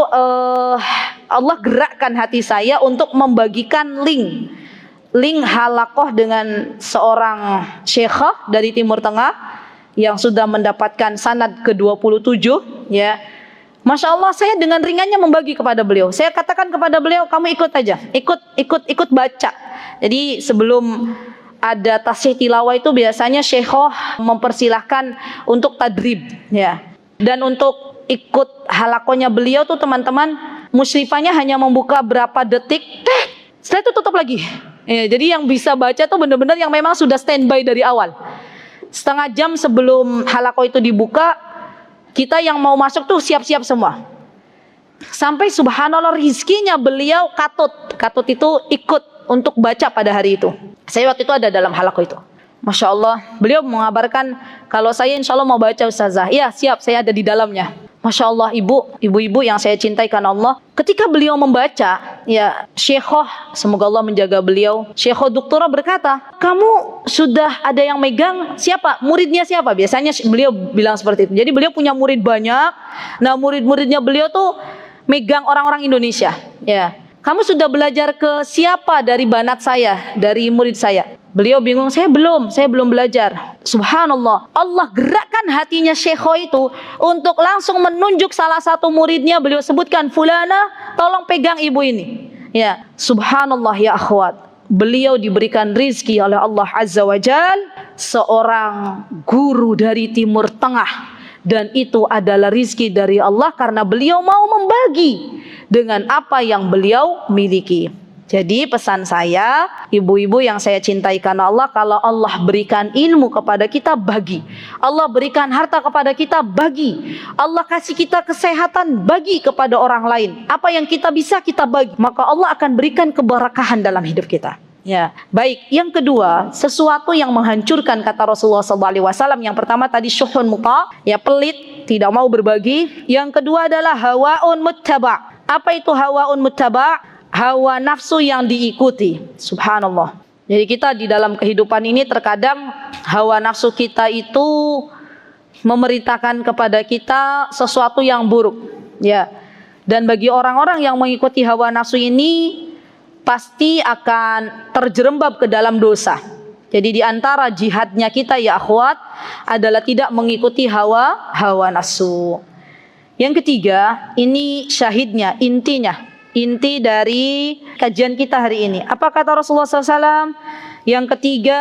Allah gerakkan hati saya untuk membagikan link halakoh dengan seorang syekhah dari Timur Tengah yang sudah mendapatkan sanad ke-27, ya. Masya Allah, saya dengan ringannya membagi kepada beliau. Saya katakan kepada beliau, kamu ikut aja, ikut baca. Jadi sebelum ada tasih tilawah itu biasanya syekhah mempersilahkan untuk tadrib, ya. Dan untuk ikut halakohnya beliau tuh teman-teman, musyrifahnya hanya membuka berapa detik, setelah itu tutup lagi. Ya, jadi yang bisa baca tuh benar-benar yang memang sudah standby dari awal. Setengah jam sebelum halakoh itu dibuka, kita yang mau masuk tuh siap-siap semua. Sampai subhanallah rizkinya beliau katut itu ikut untuk baca pada hari itu. Saya waktu itu ada dalam halakoh itu. Masya Allah, beliau mengabarkan kalau saya insya Allah mau baca, Ustazah. Iya siap, saya ada di dalamnya. Masya Allah, ibu-ibu yang saya cintai karena Allah, ketika beliau membaca, ya, syekhah, semoga Allah menjaga beliau, syekhah doktora berkata, kamu sudah ada yang megang, siapa? Muridnya siapa? Biasanya beliau bilang seperti itu. Jadi beliau punya murid banyak. Nah, murid-muridnya beliau tuh megang orang-orang Indonesia, ya. Kamu sudah belajar ke siapa dari banat saya, dari murid saya? Beliau bingung, saya belum belajar. Subhanallah, Allah gerakkan hatinya syekhah itu untuk langsung menunjuk salah satu muridnya. Beliau sebutkan, fulana, tolong pegang ibu ini. Ya, subhanallah ya akhwat. Beliau diberikan rizki oleh Allah Azza wa Jal, seorang guru dari Timur Tengah. Dan itu adalah rizki dari Allah karena beliau mau membagi dengan apa yang beliau miliki. Jadi pesan saya, ibu-ibu yang saya cintai karena Allah, kalau Allah berikan ilmu kepada kita, bagi. Allah berikan harta kepada kita, bagi. Allah kasih kita kesehatan, bagi kepada orang lain. Apa yang kita bisa, kita bagi. Maka Allah akan berikan keberkahan dalam hidup kita. Ya, baik. Yang kedua, sesuatu yang menghancurkan, kata Rasulullah SAW. Yang pertama tadi syuhun muta, ya, pelit, tidak mau berbagi. Yang kedua adalah hawaun muttaba. Apa itu hawaun muttaba? Hawa nafsu yang diikuti. Subhanallah. Jadi kita di dalam kehidupan ini terkadang hawa nafsu kita itu memerintahkan kepada kita sesuatu yang buruk, ya. Dan bagi orang-orang yang mengikuti hawa nafsu ini pasti akan terjerembab ke dalam dosa. Jadi di antara jihadnya kita ya akhwat adalah tidak mengikuti hawa nafsu. Yang ketiga, ini syahidnya, inti dari kajian kita hari ini. Apa kata Rasulullah SAW? Yang ketiga,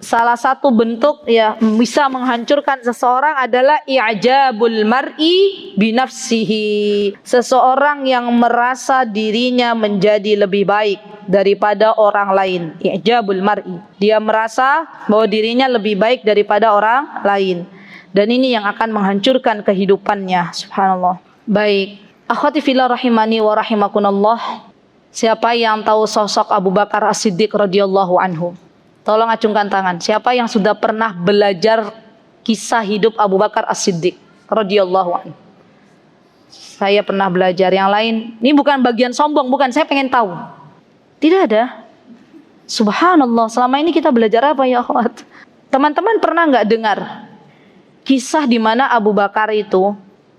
salah satu bentuk bisa menghancurkan seseorang adalah i'jabul mar'i binafsihi. Seseorang yang merasa dirinya menjadi lebih baik daripada orang lain. I'jabul mar'i. Dia merasa bahwa dirinya lebih baik daripada orang lain. Dan ini yang akan menghancurkan kehidupannya. Subhanallah. Baik. Akhwati fillah rahimani wa rahimakunallah. Siapa yang tahu sosok Abu Bakar As-Siddiq radhiyallahu anhu? Tolong acungkan tangan. Siapa yang sudah pernah belajar kisah hidup Abu Bakar As-Siddiq radhiyallahu anhu? Saya pernah belajar. Yang lain, ini bukan bagian sombong, bukan. Saya pengen tahu. Tidak ada. Subhanallah. Selama ini kita belajar apa ya, akhwat? Teman-teman pernah nggak dengar kisah di mana Abu Bakar itu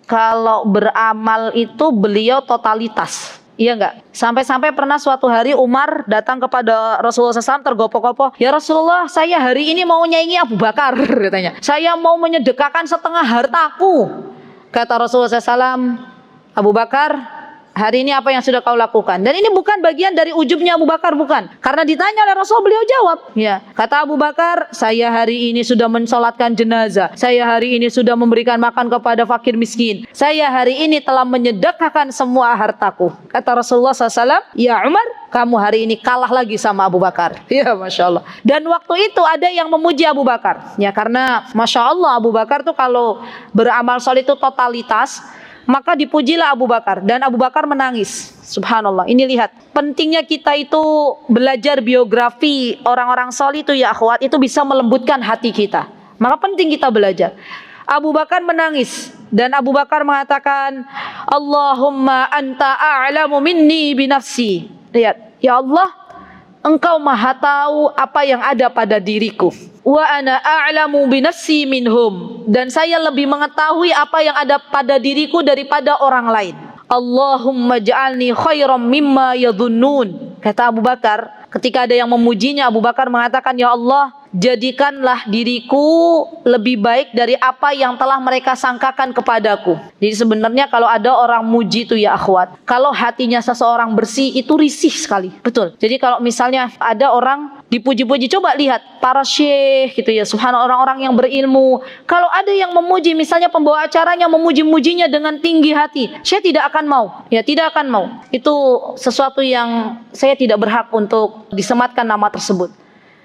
kalau beramal itu beliau totalitas? Iya enggak? Sampai-sampai pernah suatu hari Umar datang kepada Rasulullah SAW tergopoh-gopoh. Ya Rasulullah, saya hari ini mau nyaingi Abu Bakar, katanya. Saya mau menyedekahkan setengah hartaku. Kata Rasulullah SAW, Abu Bakar, hari ini apa yang sudah kau lakukan? Dan ini bukan bagian dari ujubnya Abu Bakar, bukan. Karena ditanya oleh Rasul, beliau jawab. Ya, kata Abu Bakar, saya hari ini sudah mensolatkan jenazah. Saya hari ini sudah memberikan makan kepada fakir miskin. Saya hari ini telah menyedekahkan semua hartaku. Kata Rasulullah SAW, ya Umar, kamu hari ini kalah lagi sama Abu Bakar. Ya, Masya Allah. Dan waktu itu ada yang memuji Abu Bakar. Ya, karena Masya Allah Abu Bakar tuh kalau beramal soleh itu totalitas. Maka dipujilah Abu Bakar dan Abu Bakar menangis. Subhanallah. Ini lihat, pentingnya kita itu belajar biografi orang-orang soleh itu ya akhwat, itu bisa melembutkan hati kita. Maka penting kita belajar. Abu Bakar menangis dan Abu Bakar mengatakan, Allahumma anta a'lamu minni binafsi. Lihat, ya Allah, Engkau maha tahu apa yang ada pada diriku. Wa ana a'lamu binafsi minhum. Dan saya lebih mengetahui apa yang ada pada diriku daripada orang lain. Allahumma ja'alni khairam mimma yadhunnun. Kata Abu Bakar, ketika ada yang memujinya, Abu Bakar mengatakan, ya Allah, jadikanlah diriku lebih baik dari apa yang telah mereka sangkakan kepadaku. Jadi sebenarnya kalau ada orang muji itu ya akhwat, kalau hatinya seseorang bersih itu risih sekali. Betul. Jadi kalau misalnya ada orang dipuji-puji, coba lihat para syekh gitu ya, subhanallah, orang-orang yang berilmu. Kalau ada yang memuji, misalnya pembawa acaranya memuji-mujinya dengan tinggi hati, saya tidak akan mau. Ya, tidak akan mau. Itu sesuatu yang saya tidak berhak untuk disematkan nama tersebut.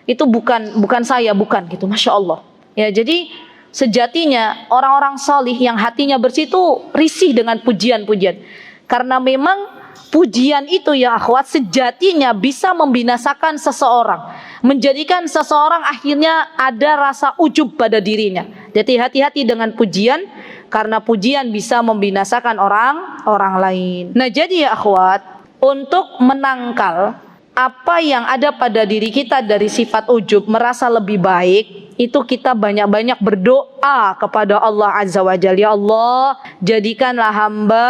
Itu bukan saya, bukan gitu. Masya Allah. Ya, jadi sejatinya orang-orang salih yang hatinya bersih itu risih dengan pujian-pujian. Karena memang pujian itu ya akhwat sejatinya bisa membinasakan seseorang, menjadikan seseorang akhirnya ada rasa ujub pada dirinya. Jadi hati-hati dengan pujian, karena pujian bisa membinasakan orang lain. Nah, jadi ya akhwat, untuk menangkal apa yang ada pada diri kita dari sifat ujub, merasa lebih baik, itu kita banyak-banyak berdoa kepada Allah Azza wa Jalla. Ya Allah, jadikanlah hamba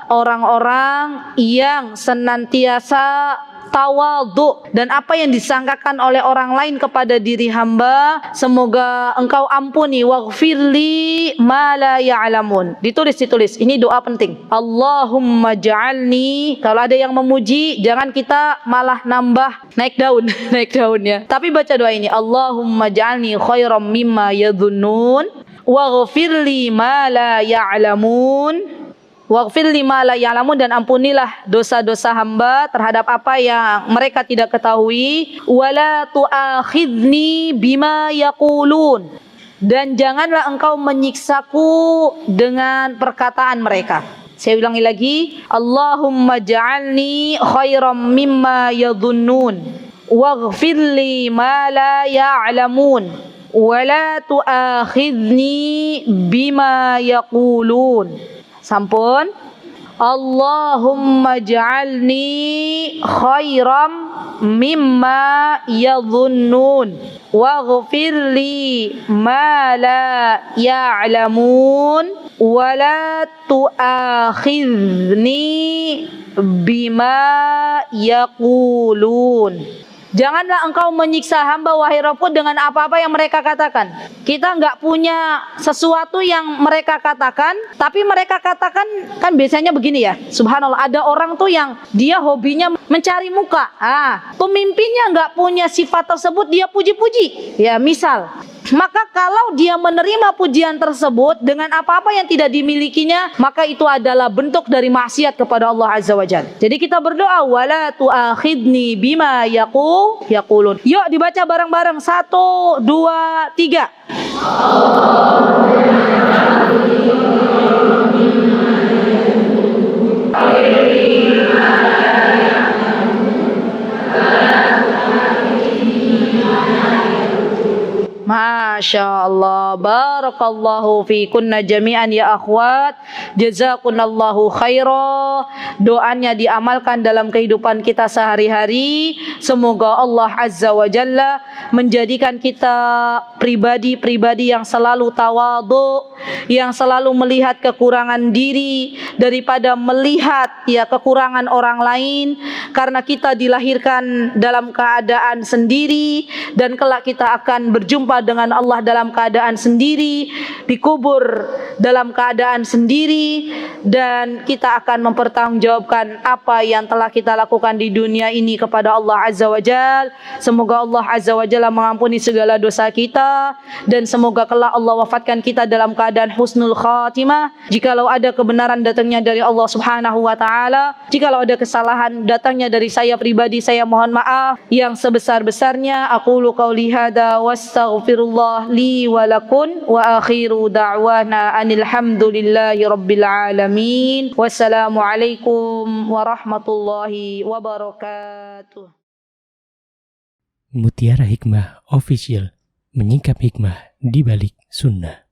orang-orang yang senantiasa tawadhu, dan apa yang disangkakan oleh orang lain kepada diri hamba, semoga Engkau ampuni. Waghfirli ma la ya'lamun. Ditulis. Ini doa penting. Allahumma ja'alni. Kalau ada yang memuji, jangan kita malah nambah naik daun ya. Tapi baca doa ini. Allahumma ja'alni khairam mimma yadhunnun waghfirli ma la ya'lamun. Waghfir lima la ya'lamun, dan ampunilah dosa-dosa hamba terhadap apa yang mereka tidak ketahui. Wala tu'akhidni bima yaqulun, dan janganlah Engkau menyiksaku dengan perkataan mereka. Saya ulangi lagi. Allahumma ja'alni khairam mimma yadhunnun waghfir li ma la ya'lamun wala tu'akhidni bima yaqulun. Sampun. Allahumma ja'alni khairam mimma yadhunnun waghfir li ma la ya'lamun wa la tu'akhidni bima yaqulun. Janganlah engkau menyiksa hamba wahai Rabbku dengan apa-apa yang mereka katakan. Kita nggak punya sesuatu yang mereka katakan, tapi mereka katakan kan biasanya begini ya. Subhanallah, ada orang tuh yang dia hobinya mencari muka. Pemimpinnya nggak punya sifat tersebut, dia puji-puji. Ya misal. Maka kalau dia menerima pujian tersebut dengan apa-apa yang tidak dimilikinya, maka itu adalah bentuk dari maksiat kepada Allah Azza wa Jalla. Jadi kita berdoa, wala tu'akhidni bima yaqulun. Yuk dibaca bareng-bareng. 1, 2, 3. Masya Allah, barakallahu fi kunna jami'an ya akhwat, jazakunallahu khairah. Doanya diamalkan dalam kehidupan kita sehari-hari. Semoga Allah Azza wa Jalla menjadikan kita pribadi-pribadi yang selalu tawadhu, yang selalu melihat kekurangan diri daripada melihat ya kekurangan orang lain, karena kita dilahirkan dalam keadaan sendiri dan kelak kita akan berjumpa dengan Allah dalam keadaan sendiri, dikubur dalam keadaan sendiri, dan kita akan mempertanggungjawabkan apa yang telah kita lakukan di dunia ini kepada Allah Azza wa Jalla. Semoga Allah Azza wa Jalla mengampuni segala dosa kita, dan semoga kelak Allah wafatkan kita dalam keadaan husnul khatimah. Jikalau ada kebenaran datangnya dari Allah Subhanahu wa taala, jikalau ada kesalahan datangnya dari saya pribadi, saya mohon maaf yang sebesar-besarnya. Aqulu qauli hada wastaghfirullah li wa lakum wa akhiru da'wana anil hamdulillahi rabbil alamin. Wassalamualaikum warahmatullahi wabarakatuh. Mutiara Hikmah Official, menyingkap hikmah di balik sunnah.